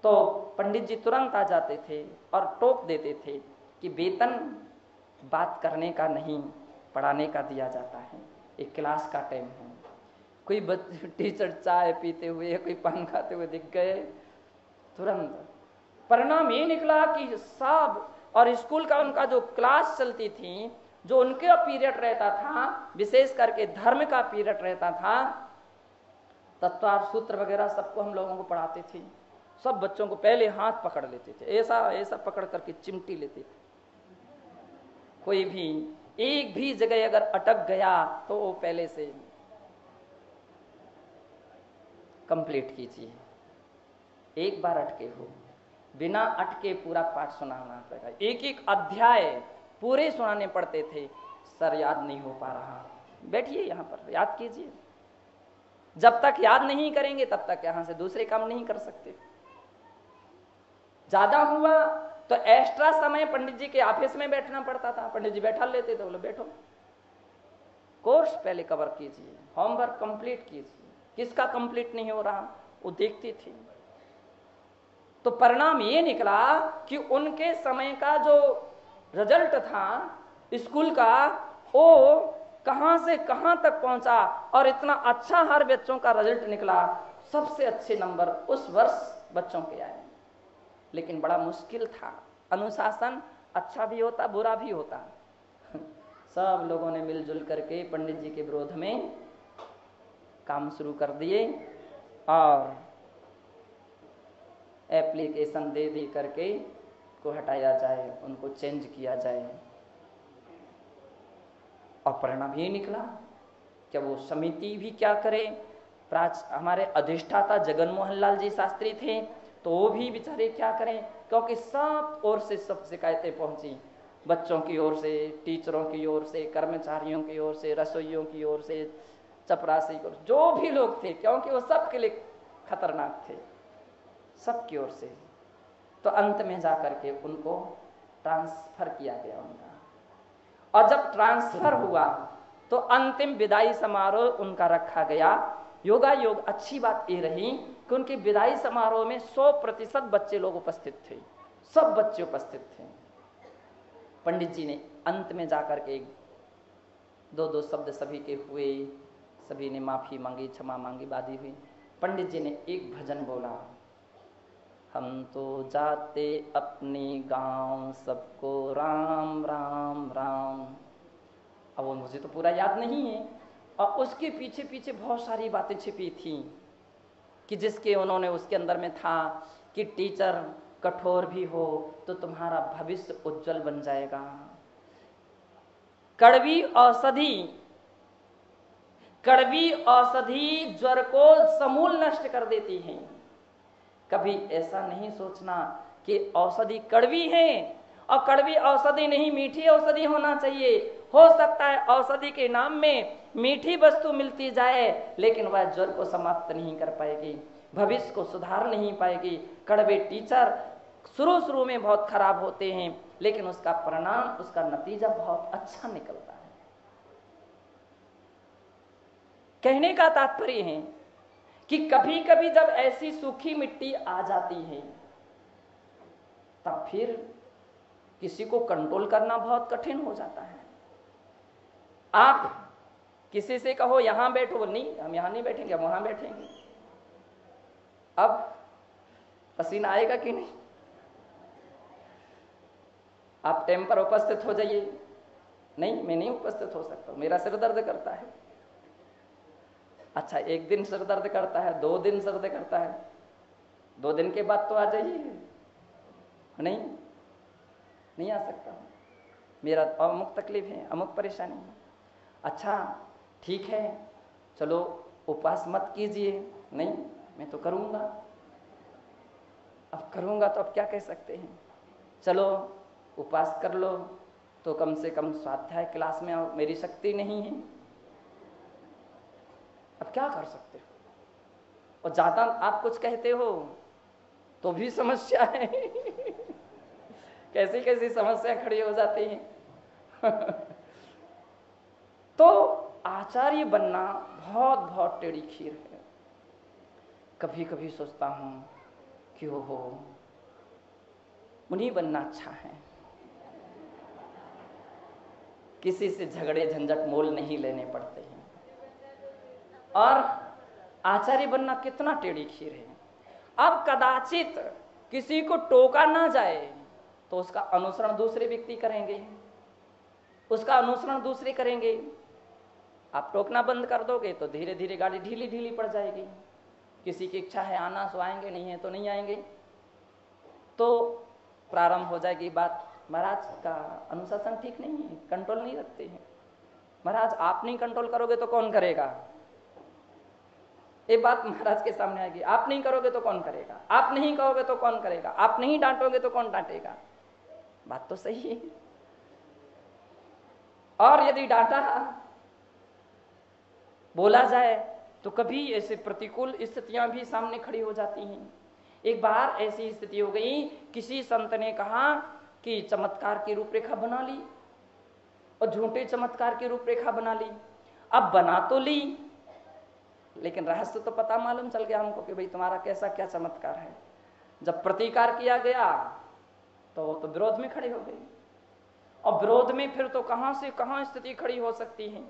तो पंडित जी तुरंत आ जाते थे और टोक देते थे कि वेतन बात करने का नहीं, पढ़ाने का दिया जाता है, एक क्लास का टाइम है। कोई टीचर चाय पीते हुए, कोई पान खाते हुए दिख गए, तुरंत परिणाम ये निकला कि सब, और स्कूल का उनका जो क्लास चलती थी, जो उनके पीरियड रहता था, विशेष करके धर्म का पीरियड रहता था, तत्वार सूत्र वगैरह सबको हम लोगों को पढ़ाते थे। सब बच्चों को पहले हाथ पकड़ लेते थे, ऐसा ऐसा पकड़ करके चिमटी लेते थे। कोई भी एक भी जगह अगर अटक गया तो वो पहले से कंप्लीट कीजिए। एक बार अटके हो, बिना अटके पूरा पाठ सुनाना पड़ेगा, एक एक अध्याय पूरे सुनाने पड़ते थे। सर याद नहीं हो पा रहा, बैठिए यहाँ पर याद कीजिए, जब तक याद नहीं करेंगे तब तक यहाँ से दूसरे काम नहीं कर सकते। ज्यादा हुआ तो एक्स्ट्रा समय पंडित जी के ऑफिस में बैठना पड़ता था, पंडित जी बैठा लेते थे, बोले बैठो, कोर्स पहले कवर कीजिए, होमवर्क कंप्लीट कीजिए। किसका कंप्लीट नहीं हो रहा वो देखती थी। तो परिणाम ये निकला कि उनके समय का जो रिजल्ट था स्कूल का, वो कहां से कहां तक पहुंचा और इतना अच्छा हर बच्चों का रिजल्ट निकला। सबसे अच्छे नंबर उस वर्ष बच्चों के आए, लेकिन बड़ा मुश्किल था। अनुशासन अच्छा भी होता बुरा भी होता। सब लोगों ने मिलजुल करके पंडित जी के विरोध में काम शुरू कर दिए और एप्लीकेशन दे दी करके को हटाया जाए, उनको चेंज किया जाए। और परिणाम ये निकला कि वो समिति भी क्या करे। हमारे अधिष्ठाता जगन मोहन लाल जी शास्त्री थे, तो वो भी बेचारे क्या करें, क्योंकि सब ओर से सब शिकायतें पहुंची, बच्चों की ओर से, टीचरों की ओर से, कर्मचारियों की ओर से, रसोइयों की ओर से, चपरासी की ओर, जो भी लोग थे, क्योंकि वो सबके लिए खतरनाक थे, सबकी ओर से। तो अंत में जाकर के उनको ट्रांसफर किया गया उनका। और जब ट्रांसफर हुआ तो अंतिम विदाई समारोह उनका रखा गया। योगा योग अच्छी बात ये रही कि उनके विदाई समारोह में 100% बच्चे लोग उपस्थित थे, सब बच्चे उपस्थित थे। पंडित जी ने अंत में जाकर के 2-2 शब्द सभी के हुए, सभी ने माफी मांगी, क्षमा मांगी, बाधी हुई। पंडित जी ने एक भजन बोला, हम तो जाते अपने गांव सबको राम राम राम। अब वो मुझे तो पूरा याद नहीं है, और उसके पीछे पीछे बहुत सारी बातें छिपी थी कि जिसके उन्होंने उसके अंदर में था कि टीचर कठोर भी हो तो तुम्हारा भविष्य उज्जवल बन जाएगा। कड़वी औषधि ज्वर को समूल नष्ट कर देती है। कभी ऐसा नहीं सोचना कि औषधि कड़वी है, और कड़वी औषधि नहीं, मीठी औषधि होना चाहिए। हो सकता है औषधि के नाम में मीठी वस्तु मिलती जाए, लेकिन वह ज्वर को समाप्त नहीं कर पाएगी, भविष्य को सुधार नहीं पाएगी। कड़वे टीचर शुरू में बहुत खराब होते हैं, लेकिन उसका परिणाम, उसका नतीजा बहुत अच्छा निकलता है। कहने का तात्पर्य है कि कभी कभी जब ऐसी सूखी मिट्टी आ जाती है, तब फिर किसी को कंट्रोल करना बहुत कठिन हो जाता है। आप किसी से कहो यहां बैठो, वो नहीं, हम यहां नहीं बैठेंगे, हम वहां बैठेंगे। अब पसीना आएगा कि नहीं? आप टाइम पर उपस्थित हो जाइए, नहीं मैं नहीं उपस्थित हो सकता, मेरा सिर दर्द करता है। अच्छा, 1 दिन सिर दर्द करता है, 2 दिन सिर दर्द करता है, 2 दिन के बाद तो आ जाइए। नहीं आ सकता, मेरा अमुक तकलीफ है, अमुक परेशानी है। अच्छा ठीक है, चलो उपवास मत कीजिए, नहीं मैं तो करूंगा। अब करूंगा तो अब क्या कह सकते हैं, चलो उपवास कर लो, तो कम से कम स्वाध्याय क्लास में आओ, मेरी शक्ति नहीं है। अब क्या कर सकते हो? और ज्यादा आप कुछ कहते हो तो भी समस्या है। कैसी कैसी समस्या खड़ी हो जाती है। तो आचार्य बनना बहुत बहुत टेढ़ी खीर है। कभी कभी सोचता हूं कि हो मुनि बनना अच्छा है, किसी से झगड़े झंझट मोल नहीं लेने पड़ते हैं। और आचार्य बनना कितना टेढ़ी खीर है। अब कदाचित किसी को टोका ना जाए तो उसका अनुसरण दूसरे व्यक्ति करेंगे, उसका अनुसरण दूसरे करेंगे। आप टोकना बंद कर दोगे तो धीरे धीरे गाड़ी ढीली ढीली पड़ जाएगी। किसी की इच्छा है आना सो आएंगे, नहीं है तो नहीं आएंगे। तो प्रारंभ हो जाएगी बात, महाराज का अनुशासन ठीक नहीं है, कंट्रोल नहीं रखते हैं। महाराज आप नहीं कंट्रोल करोगे तो कौन करेगा? ये बात महाराज के सामने आएगी, आप नहीं करोगे तो कौन करेगा, आप नहीं कहोगे तो कौन करेगा, आप नहीं डांटोगे तो कौन डांटेगा। बात तो सही है। और यदि डांटा बोला जाए तो कभी ऐसे प्रतिकूल स्थितियां भी सामने खड़ी हो जाती हैं। एक बार ऐसी स्थिति हो गई, किसी संत ने कहा कि चमत्कार की रूपरेखा बना ली, और झूठे चमत्कार की रूपरेखा बना ली। अब बना तो ली, लेकिन रहस्य तो पता मालूम चल गया हमको कि भाई तुम्हारा कैसा क्या चमत्कार है। जब प्रतिकार किया गया तो वो तो विरोध में खड़े हो गए, और विरोध में फिर तो कहां से कहां स्थिति खड़ी हो सकती है।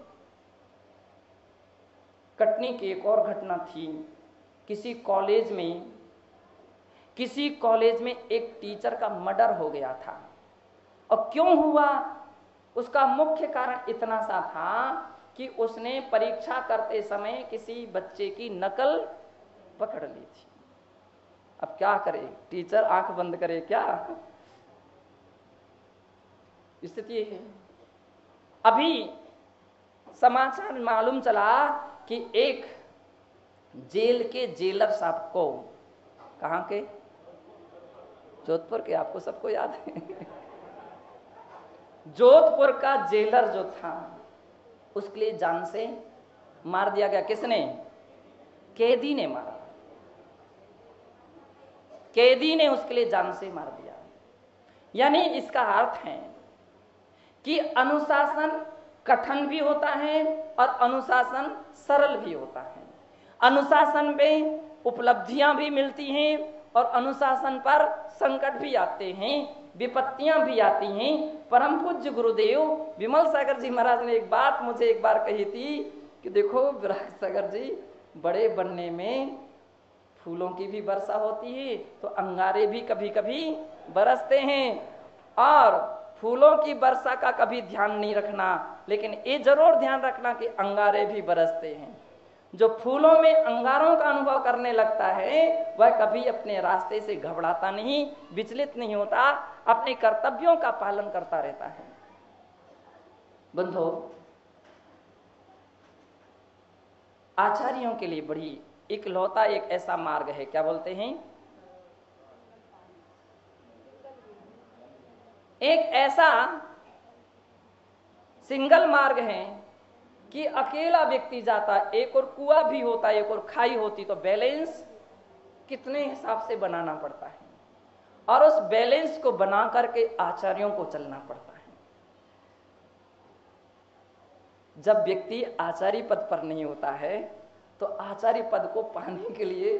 कटनी की एक और घटना थी। किसी कॉलेज में एक टीचर का मर्डर हो गया था। और क्यों हुआ, उसका मुख्य कारण इतना सा था कि उसने परीक्षा करते समय किसी बच्चे की नकल पकड़ ली थी। अब क्या करे, टीचर आंख बंद करे क्या? स्थिति है। अभी समाचार मालूम चला कि एक जेल के जेलर साहब को, कहां के, जोधपुर के, आपको सबको याद है जोधपुर का जेलर जो था उसके लिए जान से मार दिया गया। किसने? कैदी ने मारा। कैदी ने उसके लिए जान से मार दिया। यानी इसका अर्थ है कि अनुशासन कठिन भी होता है और अनुशासन सरल भी होता है। अनुशासन में उपलब्धियां भी मिलती हैं और अनुशासन पर संकट भी आते हैं, विपत्तियां भी आती हैं। परम पूज्य गुरुदेव विमल सागर जी महाराज ने एक बात मुझे एक बार कही थी कि देखो विराट सागर जी, बड़े बनने में फूलों की भी वर्षा होती है तो अंगारे भी कभी कभी बरसते हैं, और फूलों की वर्षा का कभी ध्यान नहीं रखना, लेकिन ये जरूर ध्यान रखना कि अंगारे भी बरसते हैं। जो फूलों में अंगारों का अनुभव करने लगता है वह कभी अपने रास्ते से घबराता नहीं, विचलित नहीं होता, अपने कर्तव्यों का पालन करता रहता है। बंधुओं, आचार्यों के लिए बड़ी इकलौता एक ऐसा मार्ग है, क्या बोलते हैं, एक ऐसा सिंगल मार्ग है कि अकेला व्यक्ति जाता, एक और कुआं भी होता, एक और खाई होती, तो बैलेंस कितने हिसाब से बनाना पड़ता है, और उस बैलेंस को बना करके आचार्यों को चलना पड़ता है। जब व्यक्ति आचार्य पद पर नहीं होता है तो आचार्य पद को पाने के लिए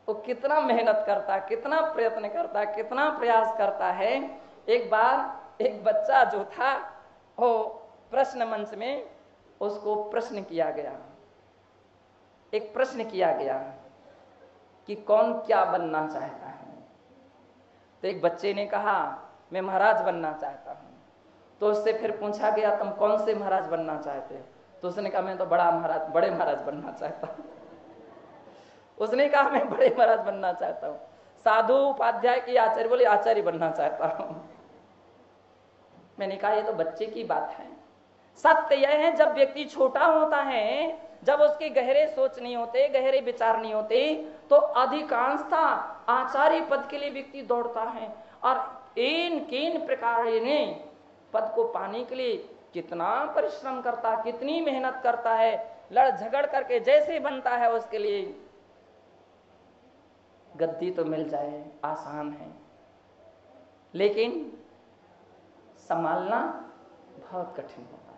वो कितना मेहनत करता है, कितना प्रयत्न करता है, कितना प्रयास करता है। एक बार एक बच्चा जो था वो प्रश्न मंच में उसको प्रश्न किया गया, एक प्रश्न किया गया कि कौन क्या बनना चाहता है। तो एक बच्चे ने कहा मैं महाराज बनना चाहता हूं। तो उससे फिर पूछा गया तुम कौन से महाराज बनना चाहते हो? तो उसने कहा मैं तो बड़े महाराज बनना चाहता हूं। उसने कहा मैं बड़े महाराज बनना चाहता हूं। साधु उपाध्याय की आचार्य बोले आचार्य बनना चाहता हूं। मैंने कहा ये तो बच्चे की बात है। सत्य यह है जब व्यक्ति छोटा होता है, जब उसके गहरे सोच नहीं होते, गहरे विचार नहीं होते, तो अधिकांशता आचार्य पद के लिए व्यक्ति दौड़ता है और इन प्रकार ने पद को पाने के लिए कितना परिश्रम करता, कितनी मेहनत करता है, लड़ झगड़ करके जैसे बनता है उसके लिए। गद्दी तो मिल जाए आसान है, लेकिन संभालना बहुत कठिन होता है।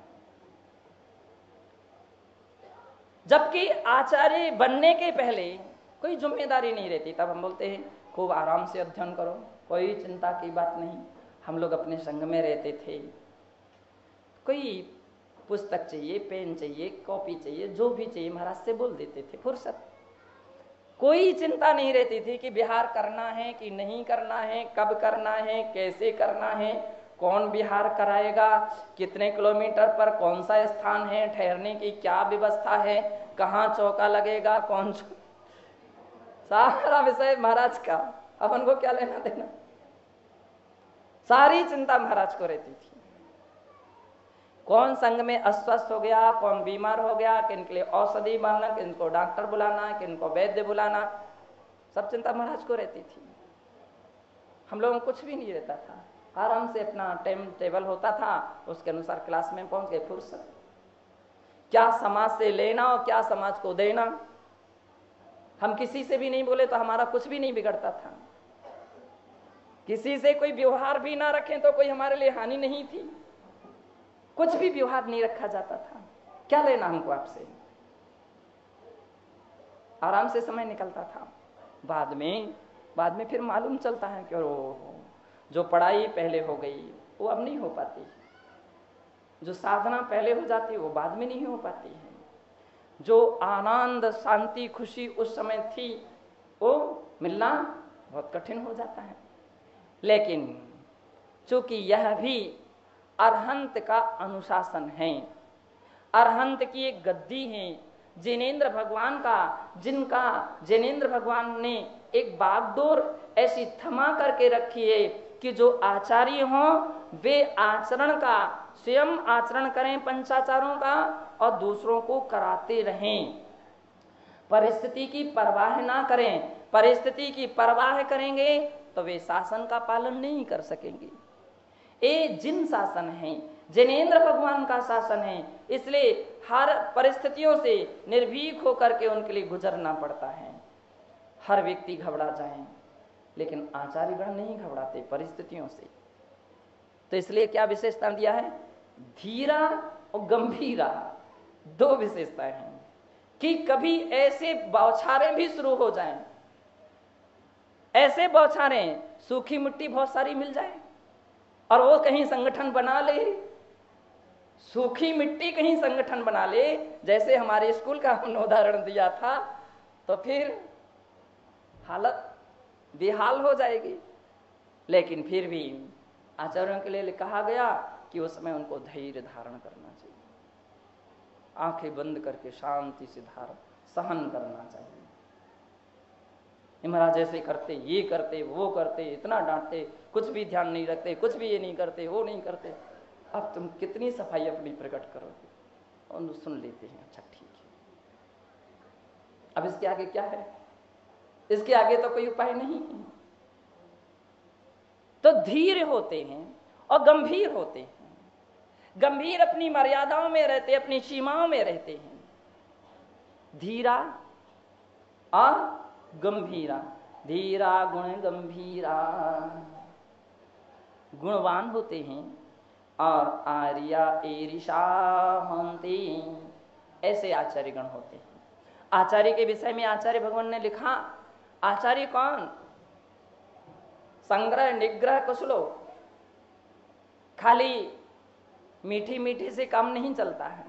जबकि आचार्य बनने के पहले कोई जिम्मेदारी नहीं रहती, तब हम बोलते हैं खूब आराम से अध्ययन करो, कोई चिंता की बात नहीं। हम लोग अपने संग में रहते थे, कोई पुस्तक चाहिए, पेन चाहिए, कॉपी चाहिए, जो भी चाहिए महाराज से बोल देते थे, फुर्सत। कोई चिंता नहीं रहती थी कि बिहार करना है कि नहीं करना है, कब करना है, कैसे करना है, कौन बिहार कराएगा, कितने किलोमीटर पर कौन सा स्थान है, ठहरने की क्या व्यवस्था है, कहाँ चौका लगेगा, कौन सारा विषय महाराज का, अपन को क्या लेना देना। सारी चिंता महाराज को रहती थी। कौन संघ में अस्वस्थ हो गया, कौन बीमार हो गया, किन के लिए औषधि मांगना, किन को डॉक्टर बुलाना, किन को वैद्य बुलाना, सब चिंता महाराज को रहती थी। हम लोगों को कुछ भी नहीं रहता था, आराम से अपना टाइम टेबल होता था, उसके अनुसार क्लास में पहुंच गए, फुर्सत। क्या समाज से लेना और क्या समाज को देना। हम किसी से भी नहीं बोले तो हमारा कुछ भी नहीं बिगड़ता था, किसी से कोई व्यवहार भी ना रखें तो कोई हमारे लिए हानि नहीं थी, कुछ भी व्यवहार नहीं रखा जाता था। क्या लेना हमको आपसे, आराम से समय निकलता था। बाद में फिर मालूम चलता है कि जो पढ़ाई पहले हो गई वो अब नहीं हो पाती, जो साधना पहले हो जाती है वो बाद में नहीं हो पाती है। जो आनंद, शांति, खुशी उस समय थी वो मिलना बहुत कठिन हो जाता है। लेकिन चूंकि यह भी अरहंत का अनुशासन है, अरहंत की एक गद्दी है, जिनेंद्र भगवान का, जिनका जिनेंद्र भगवान ने एक बागडोर ऐसी थमा करके रखी है कि जो आचार्य हों वे आचरण का स्वयं आचरण करें पंचाचारों का और दूसरों को कराते रहें, परिस्थिति की परवाह ना करें। परिस्थिति की परवाह करेंगे तो वे शासन का पालन नहीं कर सकेंगे। ये जिन शासन है, जिनेंद्र भगवान का शासन है, इसलिए हर परिस्थितियों से निर्भीक होकर के उनके लिए गुजरना पड़ता है। हर व्यक्ति घबरा जाए, लेकिन आचार्यगण नहीं घबराते परिस्थितियों से। तो इसलिए क्या विशेषता दिया है? धीरा और गंभीरा, दो विशेषताएं हैं कि कभी ऐसे बौछारें भी शुरू हो जाएं, ऐसे बौछारें, सूखी मिट्टी बहुत सारी मिल जाए और वो कहीं संगठन बना ले, सूखी मिट्टी कहीं संगठन बना ले, जैसे हमारे स्कूल का हमने उदाहरण दिया था, तो फिर हालत बेहाल हो जाएगी। लेकिन फिर भी आचार्यों के लिए कहा गया कि उस समय उनको धैर्य धारण करना चाहिए, आंखें बंद करके शांति से धारण सहन करना चाहिए। महाराज ऐसे करते, ये करते, वो करते, इतना डांटते, कुछ भी ध्यान नहीं रखते, कुछ भी ये नहीं करते, वो नहीं करते, अब तुम कितनी सफाई अपनी प्रकट करोगे? और सुन लेते हैं, अच्छा ठीक है, अब इसके आगे क्या है? इसके आगे तो कोई उपाय नहीं है। तो धीर होते हैं और गंभीर होते हैं। गंभीर अपनी मर्यादाओं में रहते, अपनी सीमाओं में रहते हैं। धीरा और गंभीरा, धीरा गुण गंभीरा, गुणवान होते हैं और आर्या ईर्षा होते, ऐसे आचार्यगण होते हैं। आचार्य के विषय में आचार्य भगवान ने लिखा, आचार्य कौन? संग्रह निग्रह कुशलो, खाली मीठी मीठी से काम नहीं चलता है,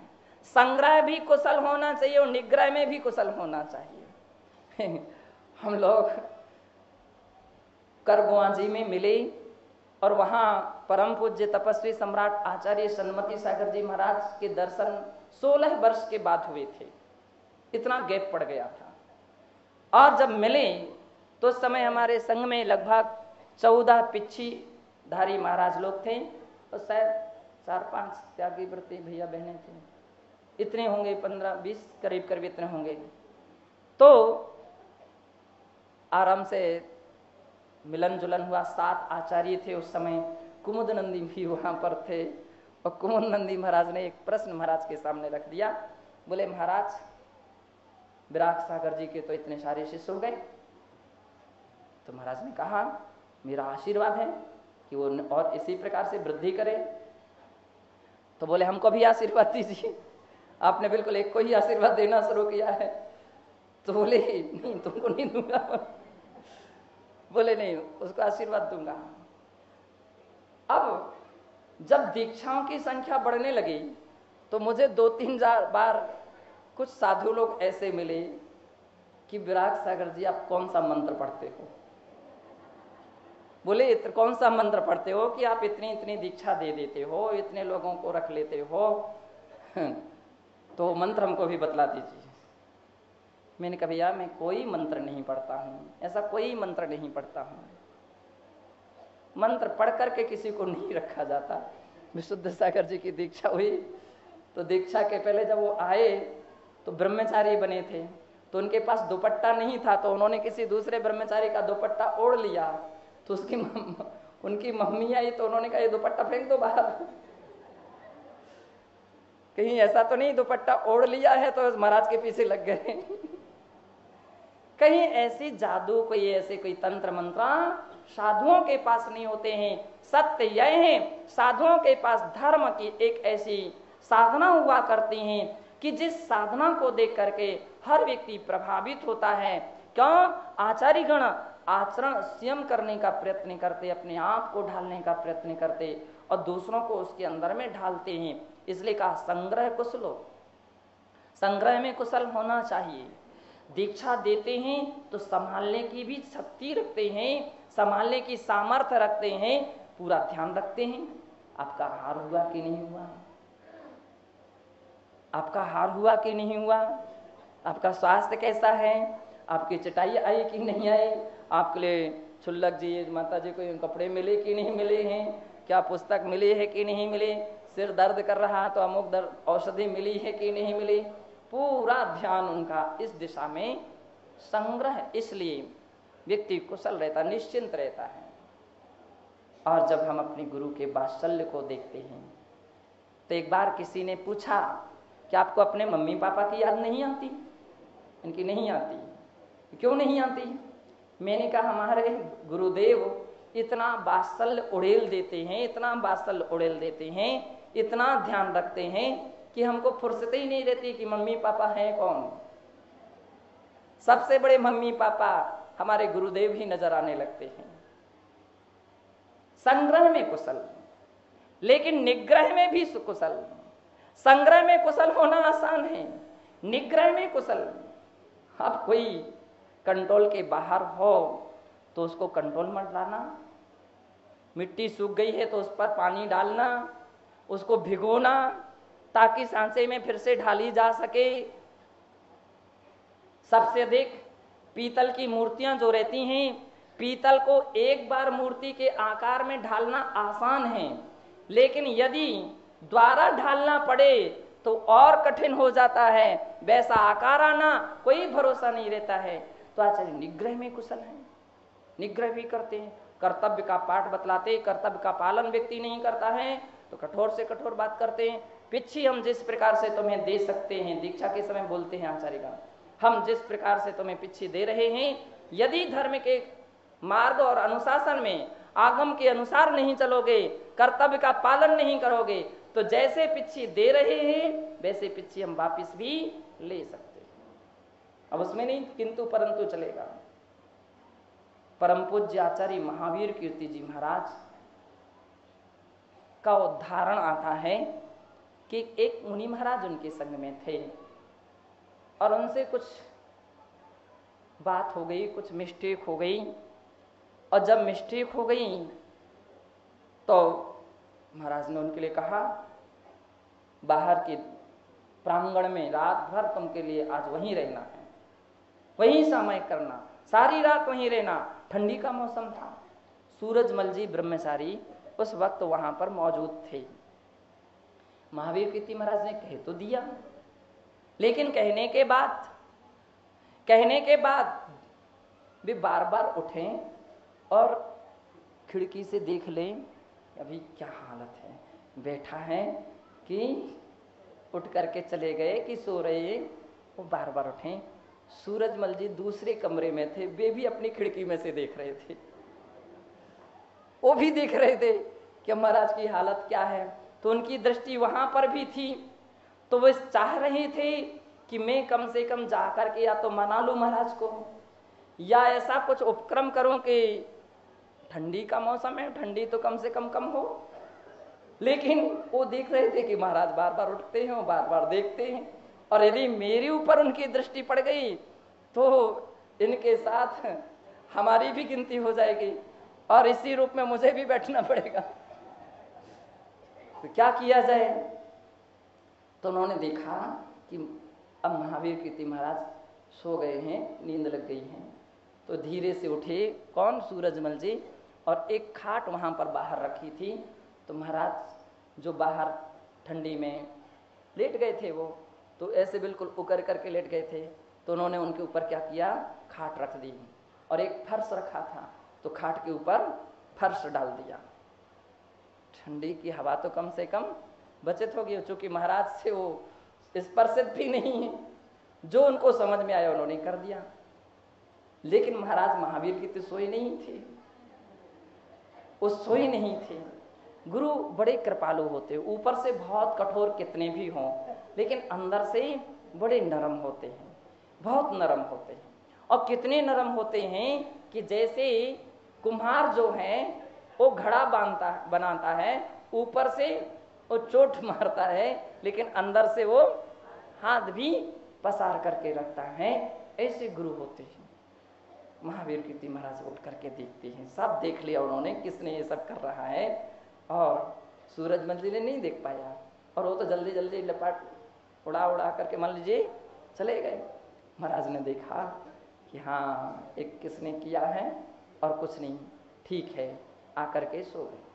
संग्रह भी कुशल होना चाहिए और निग्रह में भी कुशल होना चाहिए। हम लोग करगुआ जी में मिले और वहां परम पूज्य तपस्वी सम्राट आचार्य सन्मति सागर जी महाराज के दर्शन 16 वर्ष के बाद हुए थे, इतना गैप पड़ गया था। और जब मिले तो उस समय हमारे संघ में लगभग 14 पिच्छी धारी महाराज लोग थे और शायद 4-5 त्यागी व्रती भैया बहने थे, इतने होंगे, 15-20 करीब करीब इतने होंगे। तो आराम से मिलन जुलन हुआ। 7 आचार्य थे उस समय, कुमुद नंदी भी वहां पर थे और कुमुद नंदी महाराज ने एक प्रश्न महाराज के सामने रख दिया। बोले, महाराज विराट सागर जी के तो इतने सारे शिष्य हो गए, तो महाराज ने कहा मेरा आशीर्वाद है कि वो और इसी प्रकार से वृद्धि करे। तो बोले, हमको भी आशीर्वाद दीजिए, आपने बिल्कुल एक को ही आशीर्वाद देना शुरू किया है। तो बोले, नहीं तुमको नहीं दूंगा। बोले, नहीं उसको आशीर्वाद दूंगा। अब जब दीक्षाओं की संख्या बढ़ने लगी तो मुझे 2-3 बार कुछ साधु लोग ऐसे मिले कि विराट सागर जी आप कौन सा मंत्र पढ़ते हो? बोले, कौन सा मंत्र पढ़ते हो कि आप इतनी इतनी दीक्षा दे देते हो, इतने लोगों को रख लेते हो, तो मंत्र हमको भी बतला दीजिए। मैंने कहा, भैया मैं कोई मंत्र नहीं पढ़ता हूँ, ऐसा कोई मंत्र नहीं पढ़ता हूँ, मंत्र पढ़ करके किसी को नहीं रखा जाता। विशुद्ध सागर जी की दीक्षा हुई तो दीक्षा के पहले जब वो आए तो ब्रह्मचारी बने थे, तो उनके पास दुपट्टा नहीं था, तो उन्होंने किसी दूसरे ब्रह्मचारी का दुपट्टा ओढ़ लिया। तो उनकी मम्मी आई तो उन्होंने कहा, ये दुपट्टा फेंक दो बाहर, कहीं ऐसा तो नहीं दुपट्टा ओढ़ लिया है तो महाराज के पीछे लग गए। कहीं ऐसी जादू, कोई ऐसे कोई तंत्र मंत्र साधुओं के पास नहीं होते हैं। सत्य यह है, साधुओं के पास धर्म की एक ऐसी साधना हुआ करती हैं कि जिस साधना को देख करके हर व्यक्ति प्रभावित होता है। क्यों? आचार्यगण आचरण स्वयं करने का प्रयत्न करते, अपने आप को ढालने का प्रयत्न करते और दूसरों को उसके अंदर में ढालते हैं। इसलिए कहा संग्रह कुशलो, संग्रह में कुशल होना चाहिए। दीक्षा देते हैं तो संभालने की भी शक्ति रखते हैं, संभालने की सामर्थ्य रखते हैं, पूरा ध्यान रखते हैं आपका हार हुआ कि नहीं हुआ, आपका हार हुआ कि नहीं हुआ, आपका स्वास्थ्य कैसा है, आपकी चटाई आई कि नहीं आई, आपके लिए छुल्लक जी माता जी को कपड़े मिले कि नहीं मिले हैं, क्या पुस्तक मिले है कि नहीं मिले, सिर दर्द कर रहा तो अमुक दर्द औषधि मिली है कि नहीं मिली, पूरा ध्यान उनका इस दिशा में संग्रह। इसलिए व्यक्ति कुशल रहता, निश्चिंत रहता है। और जब हम अपने गुरु के वात्सल्य को देखते हैं तो एक बार किसी ने पूछा कि आपको अपने मम्मी पापा की याद नहीं आती? इनकी नहीं आती। क्यों नहीं आती? मैंने कहा हमारे गुरुदेव इतना वात्सल्य उड़ेल देते हैं, इतना वात्सल्य उड़ेल देते हैं, इतना ध्यान रखते हैं कि हमको फुर्सत ही नहीं रहती कि मम्मी पापा हैं कौन। सबसे बड़े मम्मी पापा हमारे गुरुदेव ही नजर आने लगते हैं। संग्रह में कुशल, लेकिन निग्रह में भी कुशल। संग्रह में कुशल होना आसान है, निग्रह में कुशल। अब कोई कंट्रोल के बाहर हो तो उसको कंट्रोल मत लाना। मिट्टी सूख गई है तो उस पर पानी डालना, उसको भिगोना ताकि सांचे में फिर से ढाली जा सके। सबसे अधिक पीतल की मूर्तियां जो रहती हैं, पीतल को एक बार मूर्ति के आकार में ढालना आसान है, लेकिन यदि द्वारा ढालना पड़े तो और कठिन हो जाता है। वैसा आकार आना कोई भरोसा नहीं रहता है। तो आचार्य निग्रह में कुशल है, निग्रह भी करते हैं। कर्तव्य का पाठ बतलाते, कर्तव्य का पालन व्यक्ति नहीं करता है तो कठोर से कठोर बात करते हैं। पिछी हम जिस प्रकार से तुम्हें दे सकते हैं, दीक्षा के समय बोलते हैं आचार्यगण, हम जिस प्रकार से तुम्हें पिछी दे रहे हैं, यदि धर्म के मार्ग और अनुशासन में आगम के अनुसार नहीं चलोगे, कर्तव्य का पालन नहीं करोगे, तो जैसे पिछी दे रहे हैं वैसे पिछी हम वापिस भी ले सकते हैं। अब उसमें नहीं किंतु परंतु चलेगा। परम पूज्य आचार्य महावीर कीर्ति जी महाराज का उदाहरण आता है कि एक मुनि महाराज उनके संग में थे और उनसे कुछ बात हो गई, कुछ मिस्टेक हो गई। और जब मिस्टेक हो गई तो महाराज ने उनके लिए कहा, बाहर के प्रांगण में रात भर तुमके लिए आज वहीं रहना है, वहीं समय करना, सारी रात वहीं रहना। ठंडी का मौसम था। सूरजमल जी ब्रह्मचारी उस वक्त वहां पर मौजूद थे। महावीर कीर्ति महाराज ने कह तो दिया, लेकिन कहने के बाद वे बार बार उठें और खिड़की से देख लें अभी क्या हालत है, बैठा है कि उठ करके चले गए कि सो रहे। वो बार बार उठें। सूरजमल जी दूसरे कमरे में थे, वे भी अपनी खिड़की में से देख रहे थे, वो भी देख रहे थे कि महाराज की हालत क्या है। तो उनकी दृष्टि वहां पर भी थी। तो वो चाह रहे थे कि मैं कम से कम जाकर के या तो मना लूं महाराज को, या ऐसा कुछ उपक्रम करूं कि ठंडी का मौसम है, ठंडी तो कम से कम हो। लेकिन वो देख रहे थे कि महाराज बार बार उठते हैं, बार बार देखते हैं, और यदि मेरे ऊपर उनकी दृष्टि पड़ गई तो इनके साथ हमारी भी गिनती हो जाएगी और इसी रूप में मुझे भी बैठना पड़ेगा। तो क्या किया जाए? तो उन्होंने देखा कि अब महावीर कीर्ति महाराज सो गए हैं, नींद लग गई है। तो धीरे से उठे, कौन? सूरजमल जी, और एक खाट वहां पर बाहर रखी थी। तो महाराज जो बाहर ठंडी में लेट गए थे, वो तो ऐसे बिल्कुल उकर करके लेट गए थे। तो उन्होंने उनके ऊपर क्या किया, खाट रख दी और एक फर्श रखा था, तो खाट के ऊपर फर्श डाल दिया। ठंडी की हवा तो कम से कम बचत होगी, चूंकि महाराज से वो स्पर्शित भी नहीं है। जो उनको समझ में आया उन्होंने कर दिया। लेकिन महाराज महावीर की तो सोई नहीं थे, वो सोई नहीं थे। गुरु बड़े कृपालु होते, ऊपर से बहुत कठोर कितने भी हों, लेकिन अंदर से बड़े नरम होते हैं, बहुत नरम होते हैं। और कितने नरम होते हैं कि जैसे कुम्हार जो है वो घड़ा बनाता है, ऊपर से वो चोट मारता है, लेकिन अंदर से वो हाथ भी पसार करके रखता है। ऐसे गुरु होते हैं। महावीर कीर्ति महाराज उठ करके देखते हैं, सब देख लिया उन्होंने किसने ये सब कर रहा है, और सूरजमल जी ने नहीं देख पाया, और वो तो जल्दी जल्दी लपाट उड़ा उड़ा करके मान लीजिए चले गए। महाराज ने देखा कि हाँ एक किसने किया है और कुछ नहीं, ठीक है, आकर के सो गए।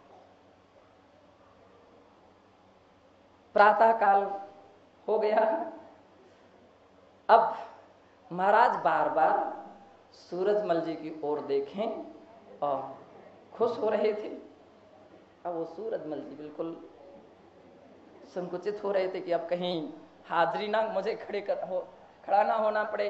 प्रातः काल हो गया। अब महाराज बार बार सूरजमल जी की ओर देखें और खुश हो रहे थे। अब वो सूरजमल जी बिल्कुल संकुचित हो रहे थे कि अब कहीं हाजिरी ना मुझे खड़ा ना होना पड़े।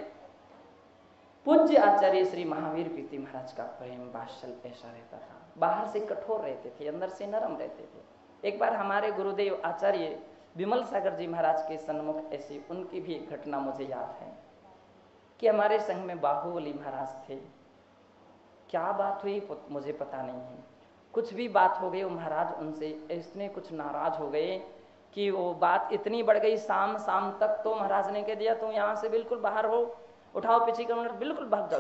पूज्य आचार्य श्री महावीर कीर्ति महाराज का प्रेम वात्सल्य ऐसा रहता था, बाहर से कठोर रहते थे, अंदर से नरम रहते थे। एक बार हमारे गुरुदेव आचार्य विमल सागर जी महाराज के सन्मुख ऐसी उनकी भी एक घटना मुझे याद है कि हमारे संघ में बाहुबली महाराज थे। क्या बात हुई मुझे पता नहीं है, कुछ भी बात हो गई, वो महाराज उनसे इतने कुछ नाराज हो गए कि वो बात इतनी बढ़ गई। शाम तक तो महाराज ने कह दिया तुम यहाँ से बिल्कुल बाहर हो, उठाओ पीछे का बिल्कुल भाग जाओ।